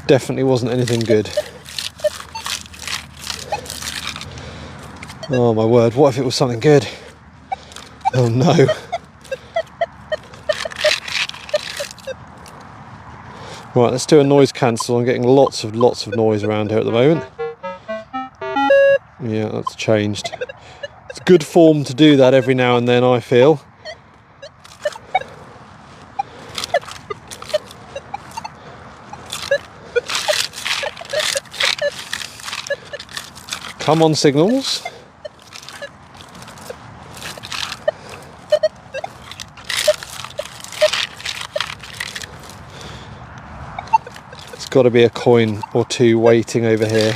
Definitely wasn't anything good. Oh my word, what if it was something good? Oh no. Right, let's do a noise cancel. I'm getting lots of noise around here at the moment. Yeah, that's changed. It's good form to do that every now and then, I feel. Come on, signals. Got to be a coin or two waiting over here.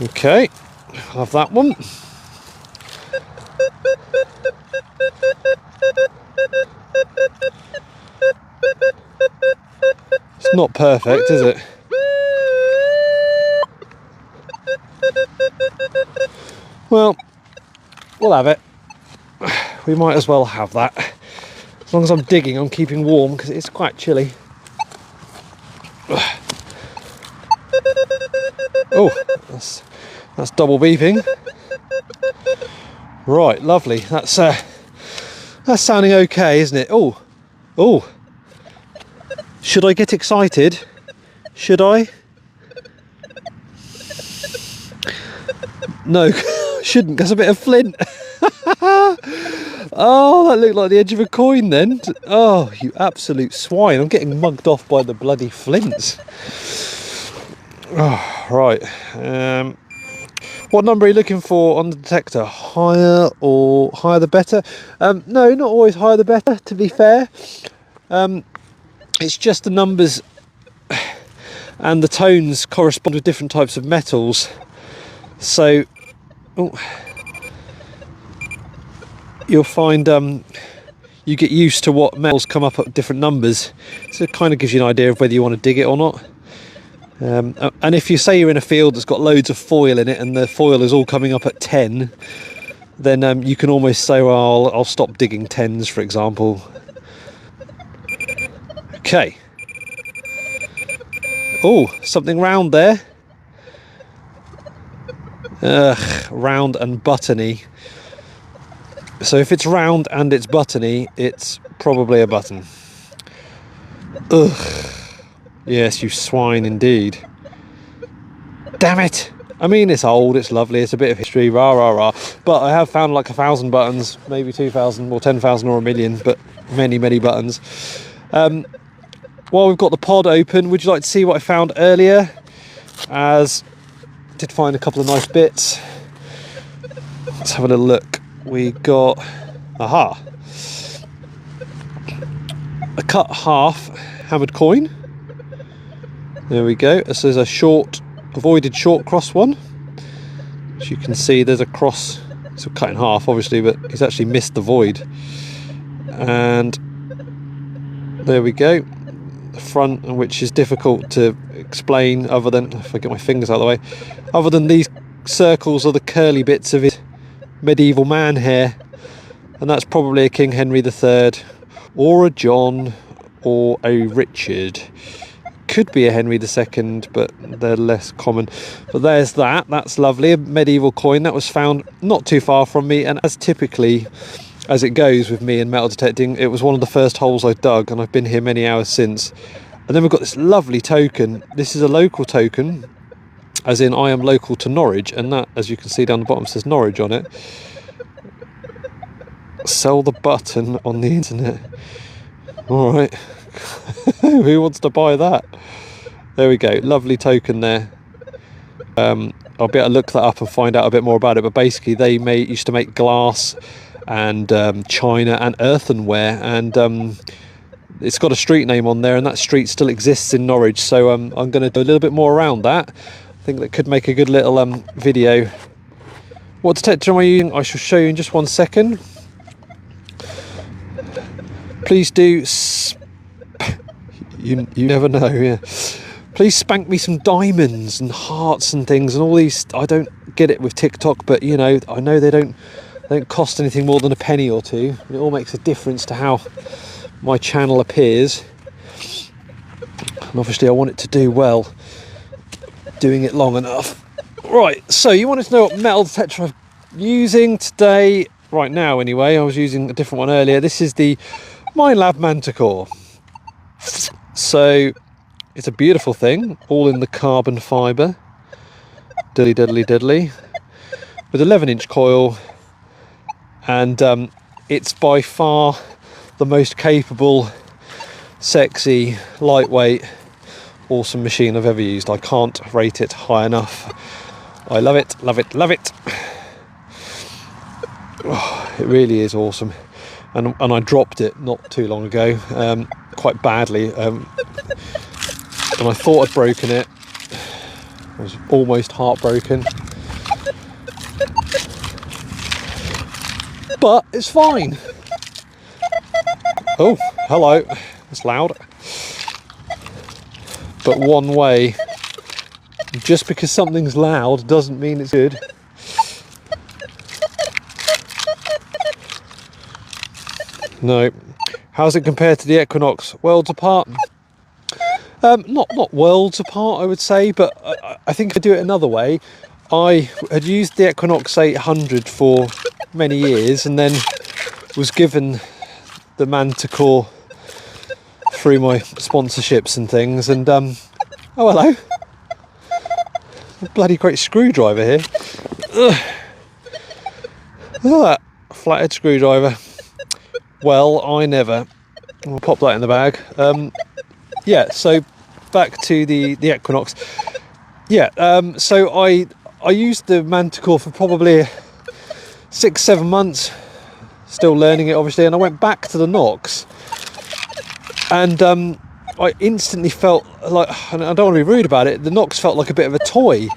Okay, I'll have that one. It's not perfect, is it? Well, we'll have it. We might as well have that. As long as I'm digging, I'm keeping warm because it's quite chilly. Oh, that's double beeping. Right, lovely. That's sounding okay, isn't it? Oh. Should I get excited? Should I? No, shouldn't. That's a bit of flint. Oh, that looked like the edge of a coin then. Oh, you absolute swine. I'm getting mugged off by the bloody flints. Oh, right. What number are you looking for on the detector? Higher the better? No, not always higher the better, to be fair. It's just the numbers and the tones correspond with different types of metals. So, you'll find you get used to what metals come up at different numbers, so it kind of gives you an idea of whether you want to dig it or not. And if you say you're in a field that's got loads of foil in it and the foil is all coming up at 10, then you can almost say, well, I'll stop digging 10s, for example. Okay. Oh, something round there. Round and buttony. So if it's round and it's buttony, it's probably a button. Ugh. Yes, you swine indeed. Damn it! I mean, it's old, it's lovely, it's a bit of history, rah rah rah. But I have found like 1,000 buttons, maybe 2,000 or 10,000 or a million, but many buttons. While we've got the pod open, would you like to see what I found earlier? As I did find a couple of nice bits. Let's have a little look. We got, a cut half hammered coin. There we go. This is a avoided short cross one. As you can see, there's a cross. It's cut in half, obviously, but he's actually missed the void. And there we go. The front, which is difficult to explain other than, if I get my fingers out of the way, other than these circles are the curly bits of his medieval man hair, and that's probably a King Henry III or a John or a Richard. Could be a Henry II, but they're less common. But there's that's lovely, a medieval coin that was found not too far from me, and as typically as it goes with me in metal detecting, it was one of the first holes I dug, and I've been here many hours since. And then we've got this lovely token. This is a local token, as in I am local to Norwich, and that, as you can see down the bottom, says Norwich on it. Sell the button on the internet. Alright. Who wants to buy that? There we go, lovely token there. I'll be able to look that up and find out a bit more about it, but basically they used to make glass and china and earthenware, and it's got a street name on there, and that street still exists in Norwich, so I'm going to do a little bit more around that. I think that could make a good little video What detector am I using? I shall show you in just 1 second. Please do. You never know. Yeah. Please spank me some diamonds and hearts and things and all these. I don't get it with TikTok, but you know, I know they don't cost anything more than a penny or two. It all makes a difference to how my channel appears. And obviously I want it to do well, doing it long enough. Right, so you wanted to know what metal detector I'm using today, right now anyway. I was using a different one earlier. This is the Minelab Manticore. So it's a beautiful thing, all in the carbon fibre, diddly diddly diddly, with 11-inch coil, and it's by far the most capable, sexy, lightweight, awesome machine I've ever used. I can't rate it high enough. I love it, love it, love it. Oh, it really is awesome. And I dropped it not too long ago, quite badly, and I thought I'd broken it. I was almost heartbroken, but it's fine. Oh, hello, it's loud. But one way, just because something's loud doesn't mean it's good. No. How's it compared to the Equinox? Worlds apart? Not worlds apart, I would say, but I think if I do it another way, I had used the Equinox 800 for many years and then was given the Manticore through my sponsorships and things, and oh hello, a bloody great screwdriver here. Ugh. Look at that flathead screwdriver. Well, I never. We'll pop that in the bag. Yeah, so back to the Equinox. Yeah, so I used the Manticore for probably 6-7 months, still learning it obviously, and I went back to the Nox, and I instantly felt like, and I don't want to be rude about it, the Nox felt like a bit of a toy.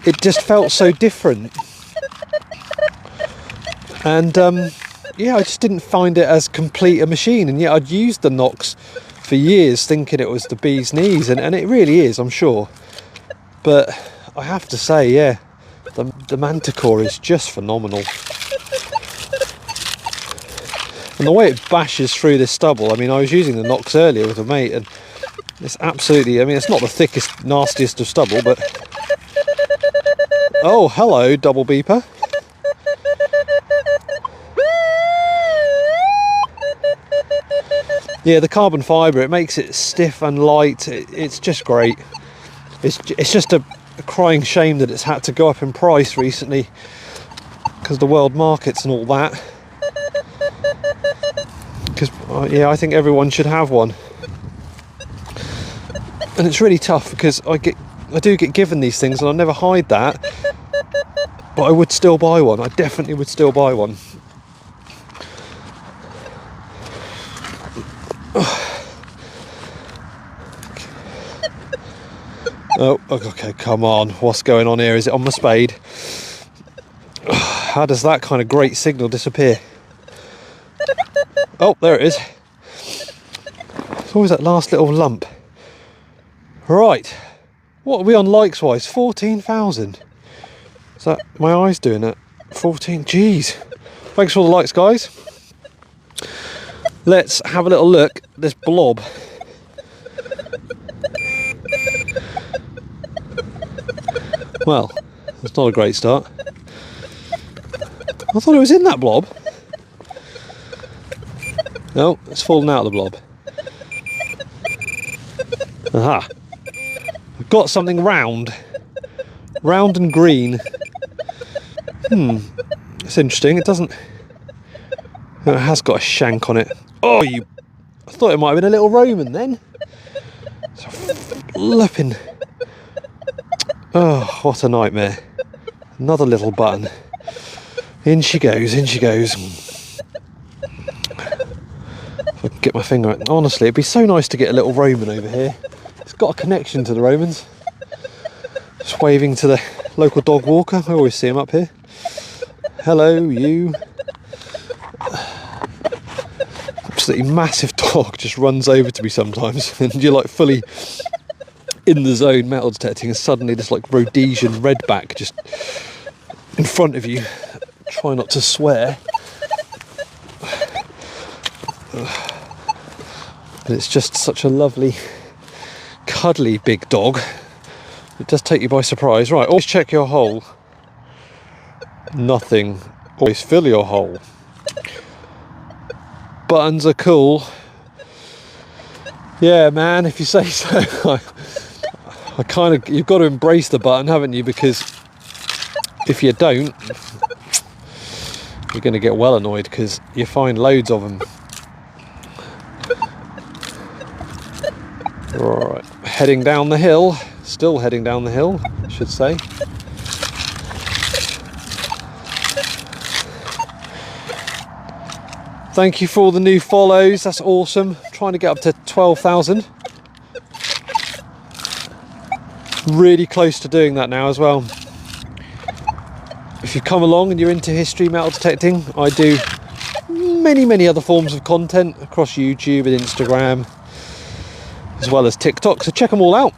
It just felt so different, and yeah, I just didn't find it as complete a machine. And yet I'd used the Nox for years thinking it was the bee's knees, and it really is, I'm sure. But I have to say, yeah, the Manticore is just phenomenal. And the way it bashes through this stubble, I mean, I was using the Nox earlier with a mate, and it's absolutely, I mean, it's not the thickest, nastiest of stubble, but... Oh, hello, double beeper. Yeah, the carbon fibre, it makes it stiff and light. It's just great. It's just a crying shame that it's had to go up in price recently because the world markets and all that. Because yeah, I think everyone should have one. And it's really tough because I do get given these things and I never hide that. But I would still buy one. I definitely would still buy one. Oh, okay, come on. What's going on here? Is it on my spade? How does that kind of great signal disappear? Oh, there it is. It's always that last little lump. Right. What are we on likes-wise? 14,000. Is that my eyes doing it? 14. Jeez. Thanks for all the likes, guys. Let's have a little look at this blob. Well, that's not a great start. I thought it was in that blob. No, it's fallen out of the blob. Aha. I've got something round. Round and green. It's interesting. It doesn't... It has got a shank on it. Oh, you... I thought it might have been a little Roman then. It's a flipping... Oh, what a nightmare. Another little button. In she goes, in she goes. If I can get my finger out. Honestly, it'd be so nice to get a little Roman over here. It's got a connection to the Romans. Just waving to the local dog walker. I always see him up here. Hello, you. Absolutely massive dog just runs over to me sometimes, and you're like fully in the zone metal detecting, and suddenly this like Rhodesian redback just in front of you. Try not to swear. And it's just such a lovely, cuddly big dog. It does take you by surprise. Right, always check your hole. Nothing. Always fill your hole. Buttons are cool. Yeah, man, if you say so. I kind of, you've got to embrace the button, haven't you? Because if you don't, you're going to get well annoyed because you find loads of them. Right, heading down the hill. Still heading down the hill, I should say. Thank you for all the new follows, that's awesome. Trying to get up to 12,000. Really close to doing that now as well. If you come along and you're into history metal detecting, I do many other forms of content across YouTube and Instagram, as well as TikTok, so check them all out.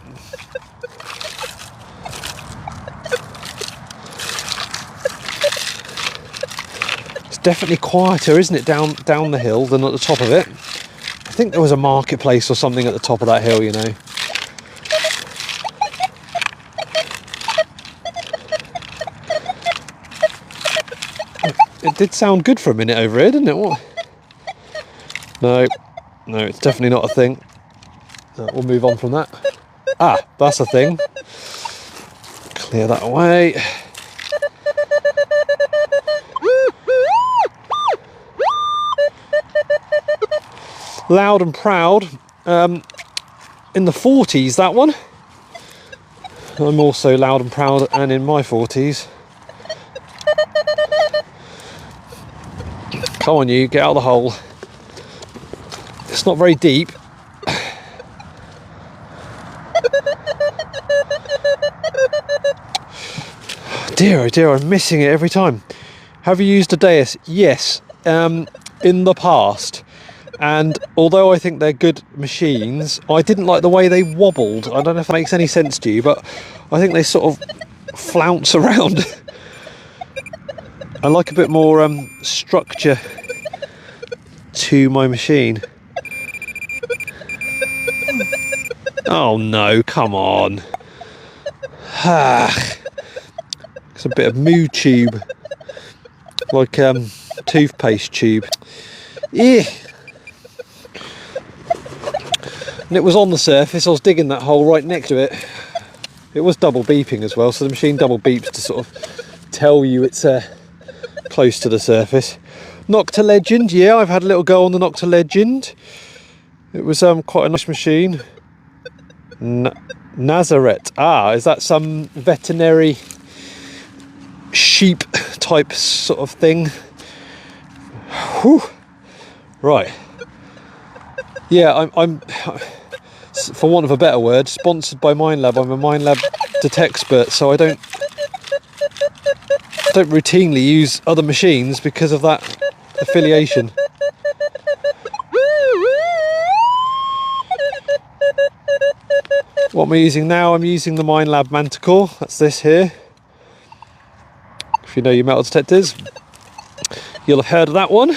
It's definitely quieter, isn't it, down the hill than at the top of it. I think there was a marketplace or something at the top of that hill, you know. It did sound good for a minute over here, didn't it? What? No, it's definitely not a thing. We'll move on from that. Ah, that's a thing. Clear that away. Loud and Proud. In the 40s, that one. I'm also loud and proud and in my 40s. Come on, you, get out of the hole. It's not very deep. Dear, oh dear, I'm missing it every time. Have you used a Deus? Yes, in the past. And although I think they're good machines, I didn't like the way they wobbled. I don't know if that makes any sense to you, but I think they sort of flounce around. I like a bit more structure to my machine. Oh no, come on. It's a bit of moo tube, like toothpaste tube. Yeah. And it was on the surface. I was digging that hole right next to it. It was double beeping as well, so the machine double beeps to sort of tell you it's close to the surface. Nocta Legend, yeah, I've had a little go on the Nocta Legend. It was quite a nice machine. Nazareth, is that some veterinary sheep type sort of thing? Whew. Right. Yeah, I'm for want of a better word, sponsored by Minelab. I'm a Minelab detectspert, so I don't routinely use other machines because of that affiliation. What am I using now? I'm using the Minelab Manticore. That's this here. If you know your metal detectors, you'll have heard of that one.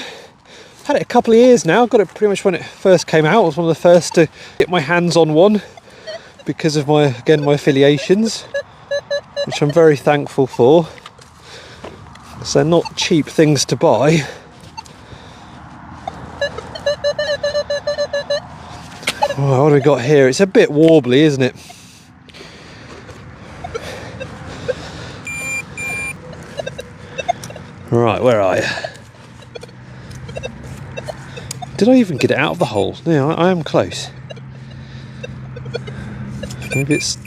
Had it a couple of years now. Got it pretty much when it first came out. I was one of the first to get my hands on one because of my affiliations, which I'm very thankful for. So they're not cheap things to buy. Oh, what have we got here? It's a bit warbly, isn't it? Right, where are you? Did I even get it out of the hole? No, I am close. Maybe it's...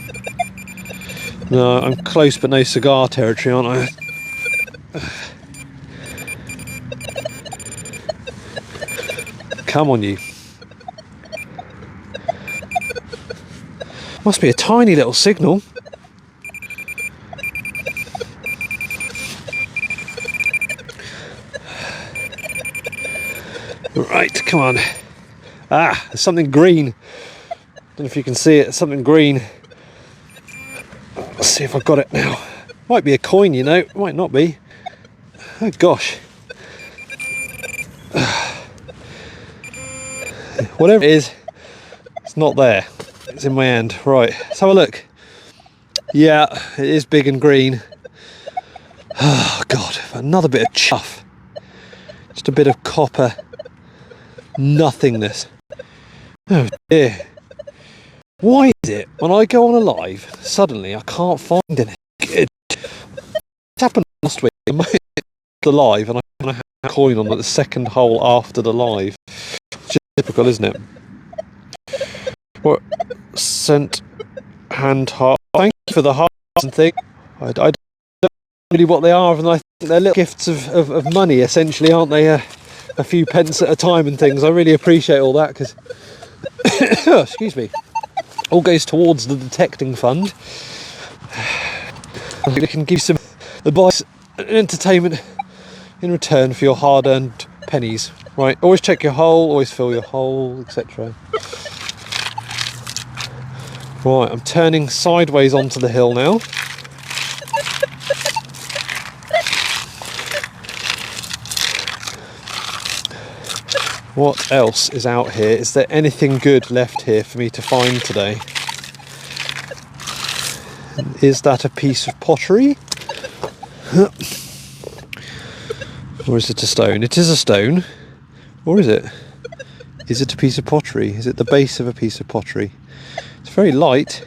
No, I'm close but no cigar territory, aren't I? Come on, you. Must be a tiny little signal. Right, come on. Ah, there's something green. Don't know if you can see it, something green. Let's see if I've got it now. Might be a coin, you know, might not be. Oh gosh. Whatever it is, it's not there. It's in my hand. Right, let's have a look. Yeah, it is big and green. Oh god, another bit of chuff. Just a bit of copper nothingness. Oh dear. Why is it when I go on a live, suddenly I can't find anything good? It happened last week. I made the live and I had a coin on the second hole after the live. It's just typical, isn't it? What? Sent hand heart. Thank you for the hearts and thing. I don't know really what they are, and I think they're little gifts of money, essentially, aren't they? A few pence at a time and things. I really appreciate all that because, excuse me, all goes towards the detecting fund. I think they can give some advice and entertainment in return for your hard-earned pennies. Right, always check your hole, always fill your hole, etc. Right, I'm turning sideways onto the hill now. What else is out here? Is there anything good left here for me to find today? Is that a piece of pottery? Or is it a stone? It is a stone. Or is it? Is it a piece of pottery? Is it the base of a piece of pottery? It's very light.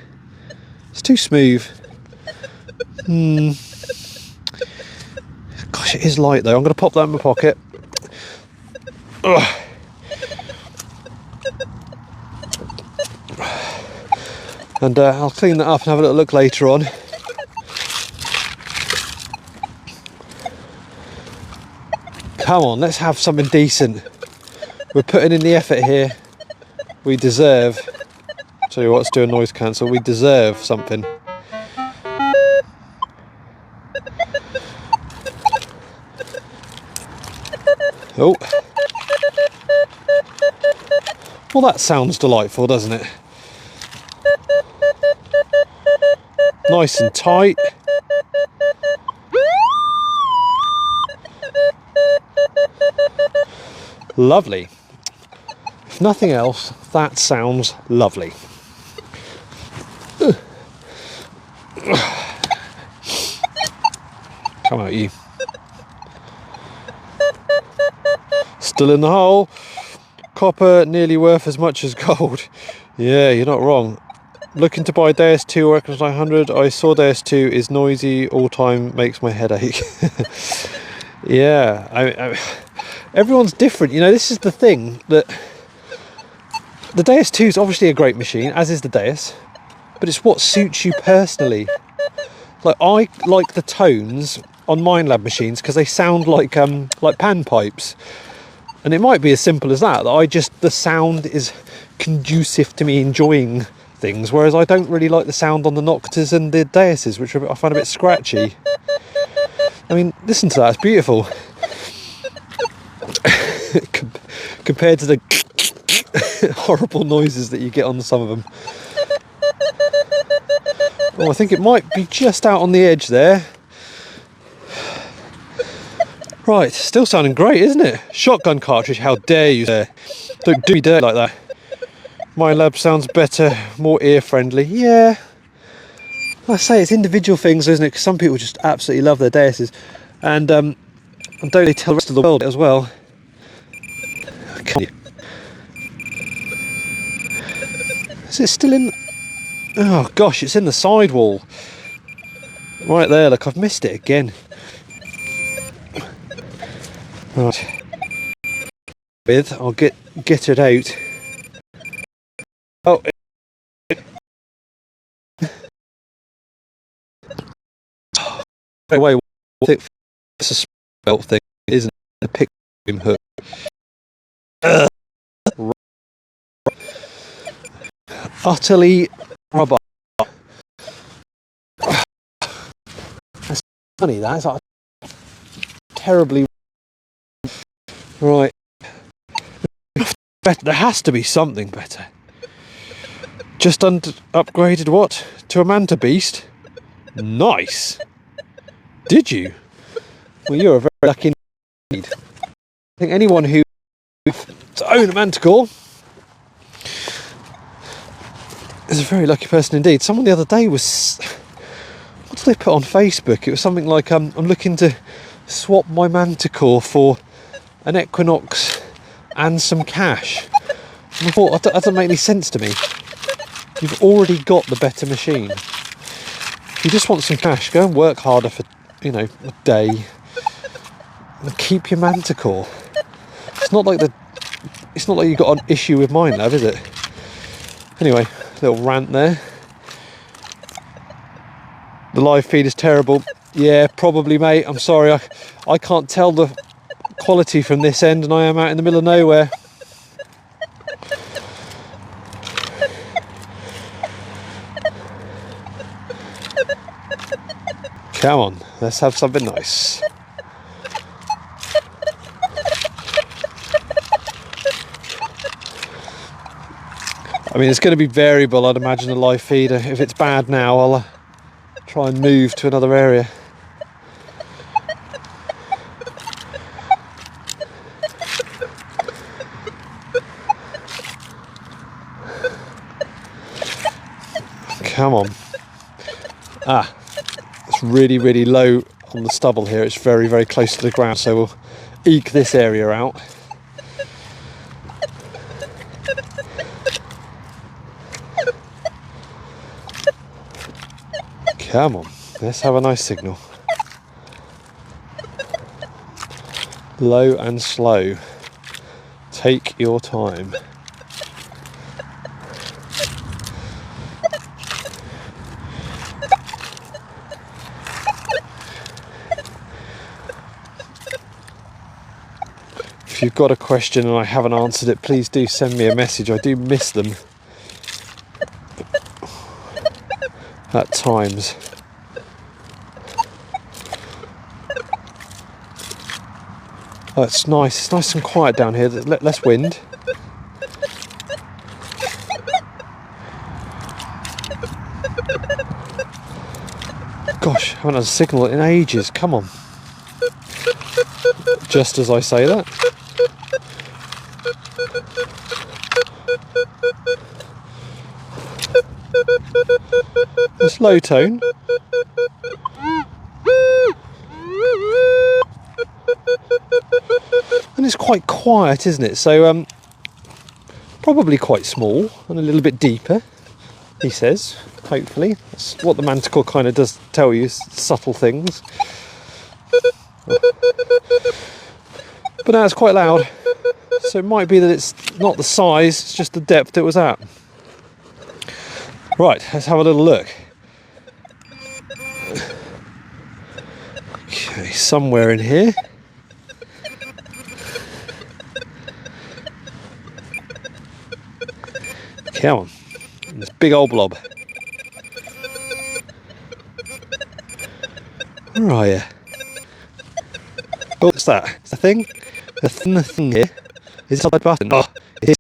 It's too smooth. Gosh, it is light though. I'm going to pop that in my pocket. Ugh. And I'll clean that up and have a little look later on. Come on, let's have something decent. We're putting in the effort here. We deserve. Tell you what, let's do a noise cancel. We deserve something. Oh. Well, that sounds delightful, doesn't it? Nice and tight. Lovely. If nothing else, that sounds lovely. Come out, you. Still in the hole. Copper nearly worth as much as gold. Yeah, you're not wrong. Looking to buy Deus 2 or Equinox 900. I saw Deus 2 is noisy all time, makes my head ache. Yeah, I, everyone's different. You know, this is the thing, that the Deus 2 is obviously a great machine, as is the Deus, but it's what suits you personally. Like, I like the tones on Minelab machines because they sound like pan pipes. And it might be as simple as that the sound is conducive to me enjoying things, whereas I don't really like the sound on the Noctas and the Deuses, which I find a bit scratchy. I mean, listen to that, it's beautiful. Compared to the horrible noises that you get on some of them. Oh, I think it might be just out on the edge there. Right, still sounding great, isn't it? Shotgun cartridge, how dare you, sir? Don't do me dirty like that. My lab sounds better, more ear friendly. Yeah, I say it's individual things, isn't it? Because some people just absolutely love their Deuses, and don't they tell the rest of the world as well? Is it still in? Oh gosh, it's in the sidewall. Right there, look, I've missed it again. Right. I'll get it out. Oh. Wait, it's a belt thing, isn't it? A pick hook. Utterly rubber. That's funny, that. It's like terribly. Right. better. There has to be something better. Just upgraded what? To a Manta Beast? Nice. Did you? Well, you're a very lucky indeed. I think anyone who to own a Manticore is a very lucky person indeed. Someone the other day was... What did they put on Facebook? It was something like, I'm looking to swap my Manticore for an Equinox and some cash. And I thought, that doesn't make any sense to me. You've already got the better machine. If you just want some cash, go and work harder for, you know, a day. And keep your Manticore. It's not like you've got an issue with mine, love, is it? Anyway, little rant there. The live feed is terrible. Yeah, probably, mate. I'm sorry. I can't tell the quality from this end, and I am out in the middle of nowhere. Come on, let's have something nice. I mean, it's going to be variable, I'd imagine, the live feed. If it's bad now, I'll try and move to another area. Come on. Ah. It's really, really low on the stubble here. It's very, very close to the ground, so we'll eke this area out. Come on, let's have a nice signal. Low and slow. Take your time. If you've got a question and I haven't answered it, please do send me a message. I do miss them at times. Oh, it's nice. It's nice and quiet down here. Less wind. Gosh, I haven't had a signal in ages. Come on. Just as I say that. It's low tone. And it's quite quiet, isn't it? So probably quite small and a little bit deeper, he says, hopefully. That's what the Manticore kind of does tell you, subtle things. But now it's quite loud, so it might be that it's not the size, it's just the depth it was at. Right, let's have a little look. Okay, somewhere in here. Come on, this big old blob. Where are you? Oh, what's that? It's a thing? The thing here is a button. Oh, it is.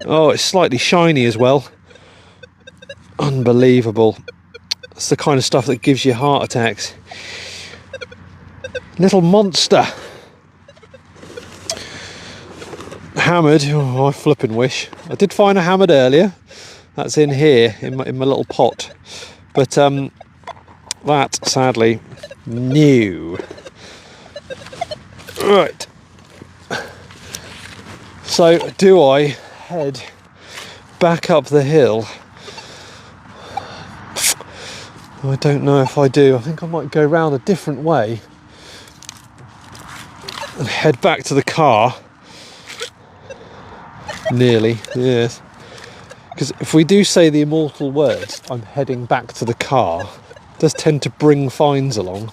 Oh, it's slightly shiny as well. Unbelievable. That's the kind of stuff that gives you heart attacks. Little monster. Hammered. Oh, I flipping wish. I did find a hammered earlier. That's in here, in my little pot. But that, sadly, new. Right. So, do I head back up the hill? I don't know if I do. I think I might go round a different way and head back to the car. Nearly, yes. Because if we do say the immortal words, I'm heading back to the car, it does tend to bring fines along.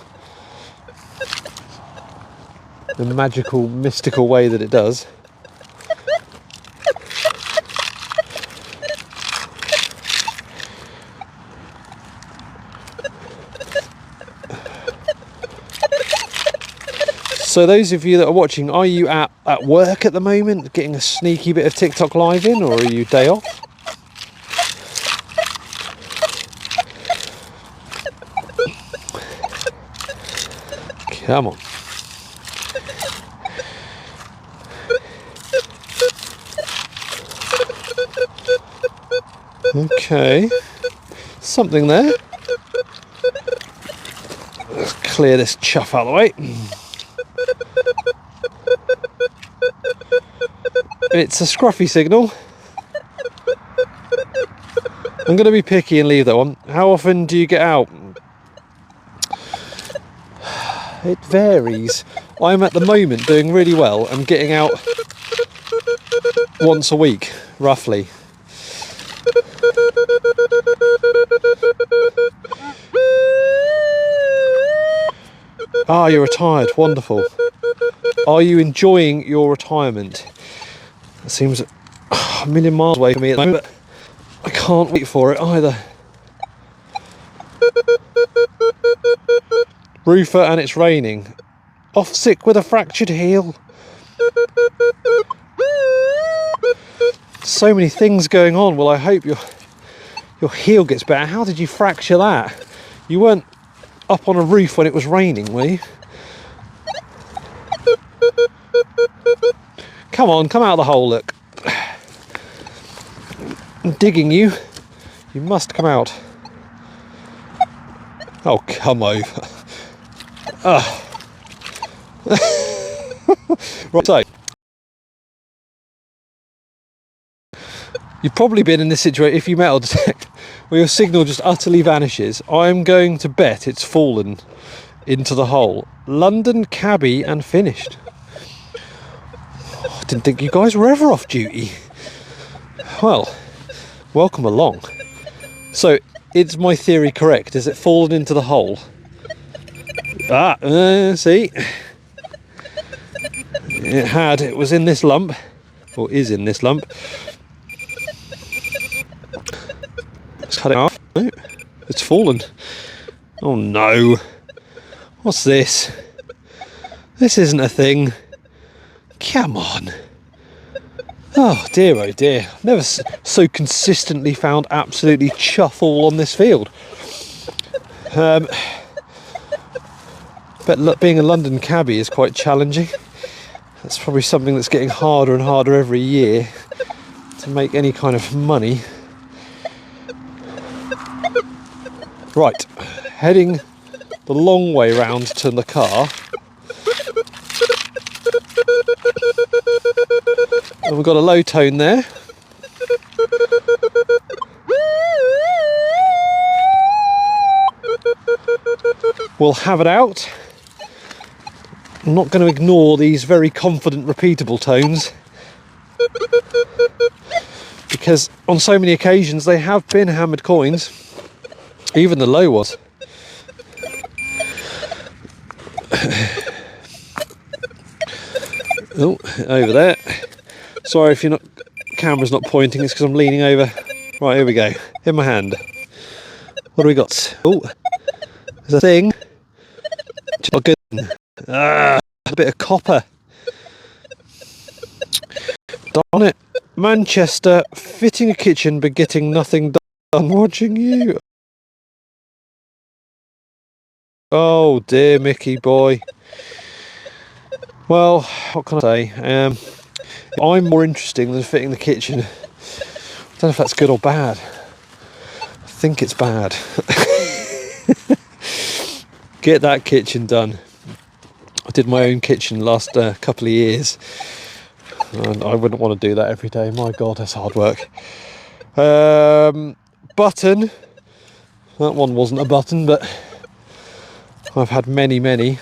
The magical, mystical way that it does. So those of you that are watching, are you at work at the moment, getting a sneaky bit of TikTok live in, or are you day off? Come on. Okay, something there. Let's clear this chuff out of the way. It's a scruffy signal. I'm going to be picky and leave that one. How often do you get out? It varies. I'm at the moment doing really well. I'm getting out once a week, roughly. Ah, you're retired. Wonderful. Are you enjoying your retirement? It seems a million miles away from me at the moment, but I can't wait for it either. Roofer and it's raining. Off sick with a fractured heel. So many things going on. Well, I hope your heel gets better. How did you fracture that? You weren't up on a roof when it was raining, were you? Come on, come out of the hole, look. I'm digging you. You must come out. Oh, come over. Right, so you've probably been in this situation if you metal detect where your signal just utterly vanishes. I'm going to bet it's fallen into the hole. London cabbie and finished. Oh, I didn't think you guys were ever off duty. Well, welcome along. So, is my theory correct? Has it fallen into the hole? See? It was in this lump, or is in this lump. Let's cut it off. No, it's fallen. Oh no. What's this? This isn't a thing. Come on. Oh dear. Never so consistently found absolutely chuff all on this field. But look, being a London cabbie is quite challenging. That's probably something that's getting harder and harder every year to make any kind of money. Right, heading the long way round to the car. And we've got a low tone there. We'll have it out. I'm not going to ignore these very confident repeatable tones, because on so many occasions they have been hammered coins, even the low was. Oh, over there. Sorry if you're not, camera's not pointing, it's because I'm leaning over. Right, here we go. In my hand. What do we got? Oh, there's a thing. Oh, good. A bit of copper. Darn it. Manchester, fitting a kitchen but getting nothing done. Watching you. Oh dear, Mickey boy. Well, what can I say? I'm more interesting than fitting the kitchen. I don't know if that's good or bad. I think it's bad. Get that kitchen done. I did my own kitchen last couple of years, and I wouldn't want to do that every day. My God, that's hard work. Button. That one wasn't a button, but I've had many.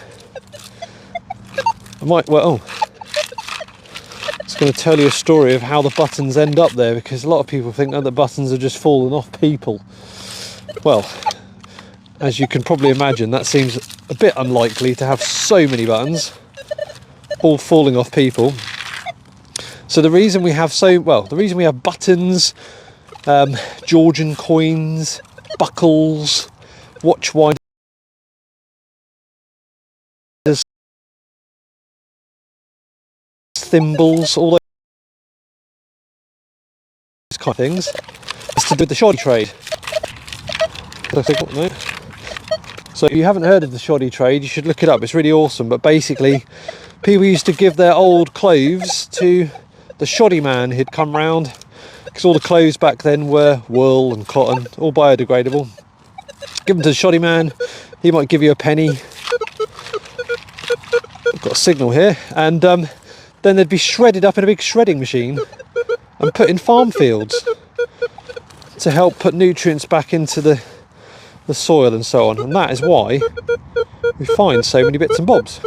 I might, well, I was going to tell you a story of how the buttons end up there, because a lot of people think that the buttons are just falling off people. Well, as you can probably imagine, that seems a bit unlikely to have so many buttons all falling off people. So the reason we have buttons, Georgian coins, buckles, watch winders, thimbles, all those kind of things. It's to do with the shoddy trade. No. So if you haven't heard of the shoddy trade, you should look it up. It's really awesome. But basically, people used to give their old clothes to the shoddy man who'd come round, because all the clothes back then were wool and cotton, all biodegradable. Give them to the shoddy man, he might give you a penny. I've got a signal here. And then they'd be shredded up in a big shredding machine and put in farm fields to help put nutrients back into the soil and so on. And that is why we find so many bits and bobs.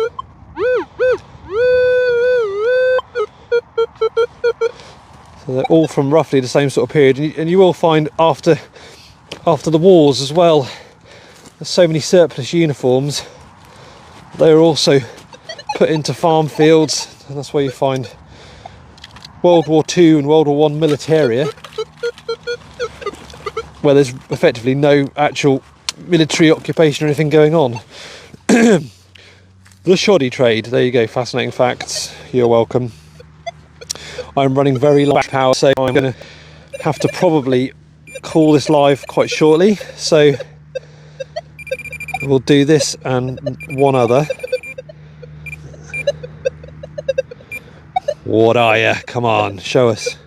So they're all from roughly the same sort of period, and you will find after the wars as well, there's so many surplus uniforms. They were also put into farm fields, and that's where you find World War II and World War I militaria, where there's effectively no actual military occupation or anything going on. The shoddy trade, there you go, fascinating facts, you're welcome. I'm running very low power, so I'm going to have to probably call this live quite shortly, so we'll do this and one other. What are you? Come on, show us.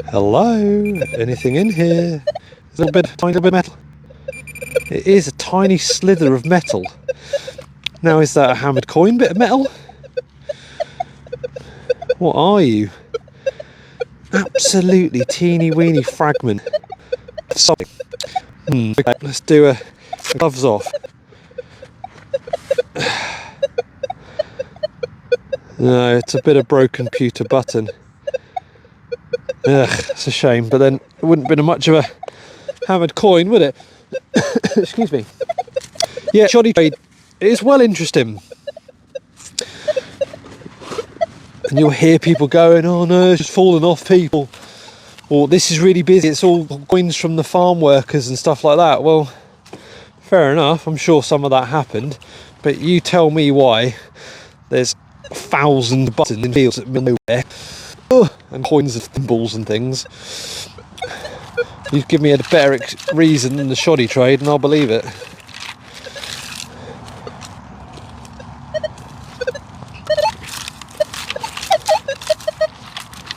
Hello? Anything in here? Is it a tiny little bit of metal? It is a tiny slither of metal. Now, is that a hammered coin bit of metal? What are you? Absolutely teeny weeny fragment of something. Okay, let's do a gloves off. No, it's a bit of broken pewter button. Ugh, it's a shame, but then it wouldn't have been much of a hammered coin, would it? Excuse me. Yeah, shoddy trade is well interesting. And you'll hear people going, oh no, it's just falling off people. Or this is really busy, it's all coins from the farm workers and stuff like that. Well, fair enough, I'm sure some of that happened. But you tell me why there's 1,000 buttons in fields that nowhere. And coins of thimbles and things. You give me a better reason than the shoddy trade and I'll believe it.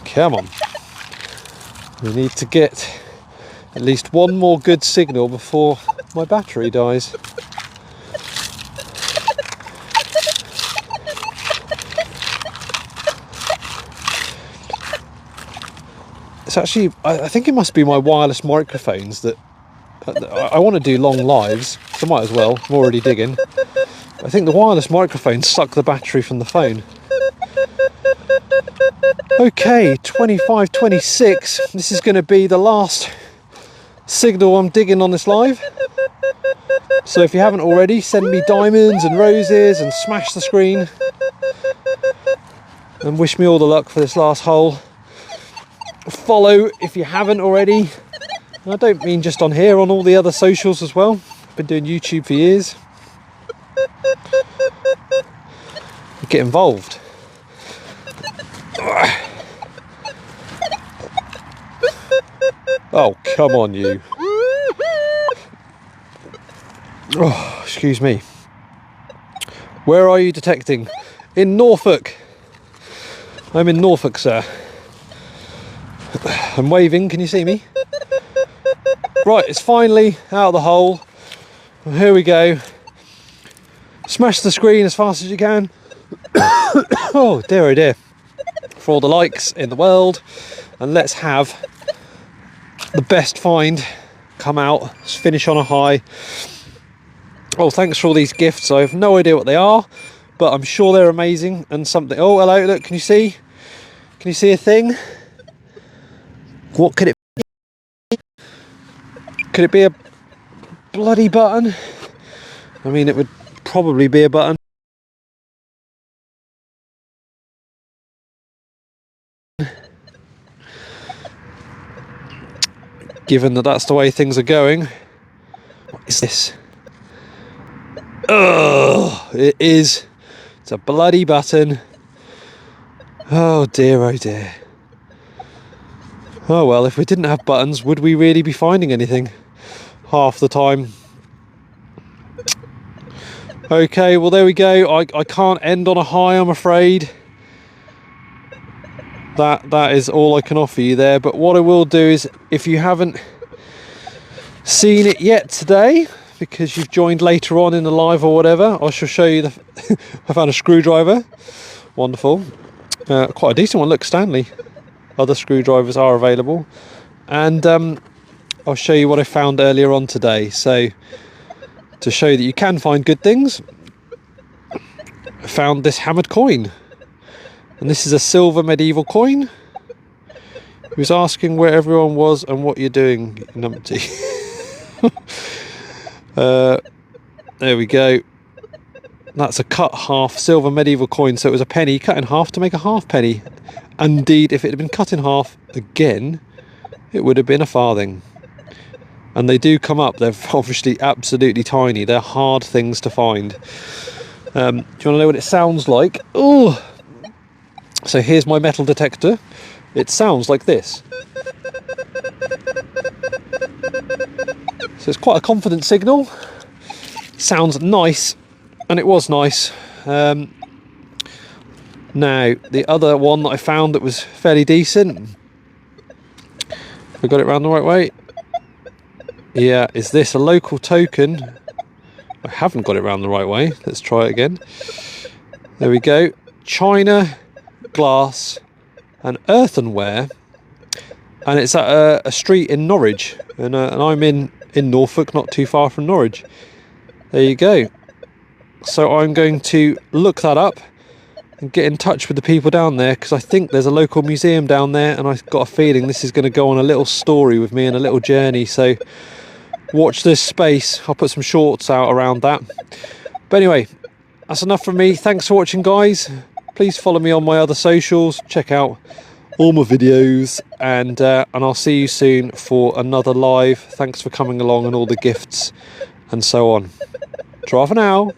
Come on. We need to get at least one more good signal before my battery dies. It's actually, I think it must be my wireless microphones that I want to do long lives, so I might as well. I'm already digging. I think the wireless microphones suck the battery from the phone. Okay, 25:26. This is going to be the last signal I'm digging on this live. So if you haven't already, send me diamonds and roses and smash the screen. And wish me all the luck for this last hole. Follow if you haven't already. And I don't mean just on here, on all the other socials as well. I've been doing YouTube for years. Get involved. Oh, come on, you. Oh, excuse me. Where are you detecting? In Norfolk. I'm in Norfolk, sir. I'm waving, can you see me? Right, it's finally out of the hole. And here we go. Smash the screen as fast as you can. Oh dear, oh dear. For all the likes in the world. And let's have the best find come out. Let's finish on a high. Oh, thanks for all these gifts. I have no idea what they are, but I'm sure they're amazing and something. Oh, hello, look, can you see? Can you see a thing? What could it be? Could it be a bloody button? I mean, it would probably be a button. Given that that's the way things are going. What is this? Oh, it is. It's It's a bloody button. Oh dear, oh dear. Oh well, if we didn't have buttons, would we really be finding anything half the time? Okay, well there we go. I can't end on a high, I'm afraid. That is all I can offer you there. But what I will do is, if you haven't seen it yet today, because you've joined later on in the live or whatever, I shall show you the I found a screwdriver. Wonderful. Quite a decent one. Look, Stanley. Other screwdrivers are available, and I'll show you what I found earlier on today. So to show that you can find good things, I found this hammered coin, and this is a silver medieval coin. He was asking where everyone was and what you're doing, numpty. There we go. That's a cut half silver medieval coin, so it was a penny cut in half to make a half penny. Indeed, if it had been cut in half again, it would have been a farthing. And they do come up. They're obviously absolutely tiny. They're hard things to find. Do you want to know what it sounds like? Oh, so here's my metal detector. It sounds like this. So it's quite a confident signal. Sounds nice, and it was nice. Now, the other one that I found that was fairly decent, have I got it round the right way? Yeah, is this a local token? I haven't got it round the right way. Let's try it again. There we go. China, glass and earthenware, and it's at a street in Norwich, and I'm in Norfolk, not too far from Norwich. There you go. So I'm going to look that up and get in touch with the people down there, because I think there's a local museum down there, and I've got a feeling this is going to go on a little story with me and a little journey. So watch this space. I'll put some shorts out around that. But anyway, that's enough from me. Thanks for watching, guys. Please follow me on my other socials. Check out all my videos, and I'll see you soon for another live. Thanks for coming along and all the gifts and so on. Ta for now.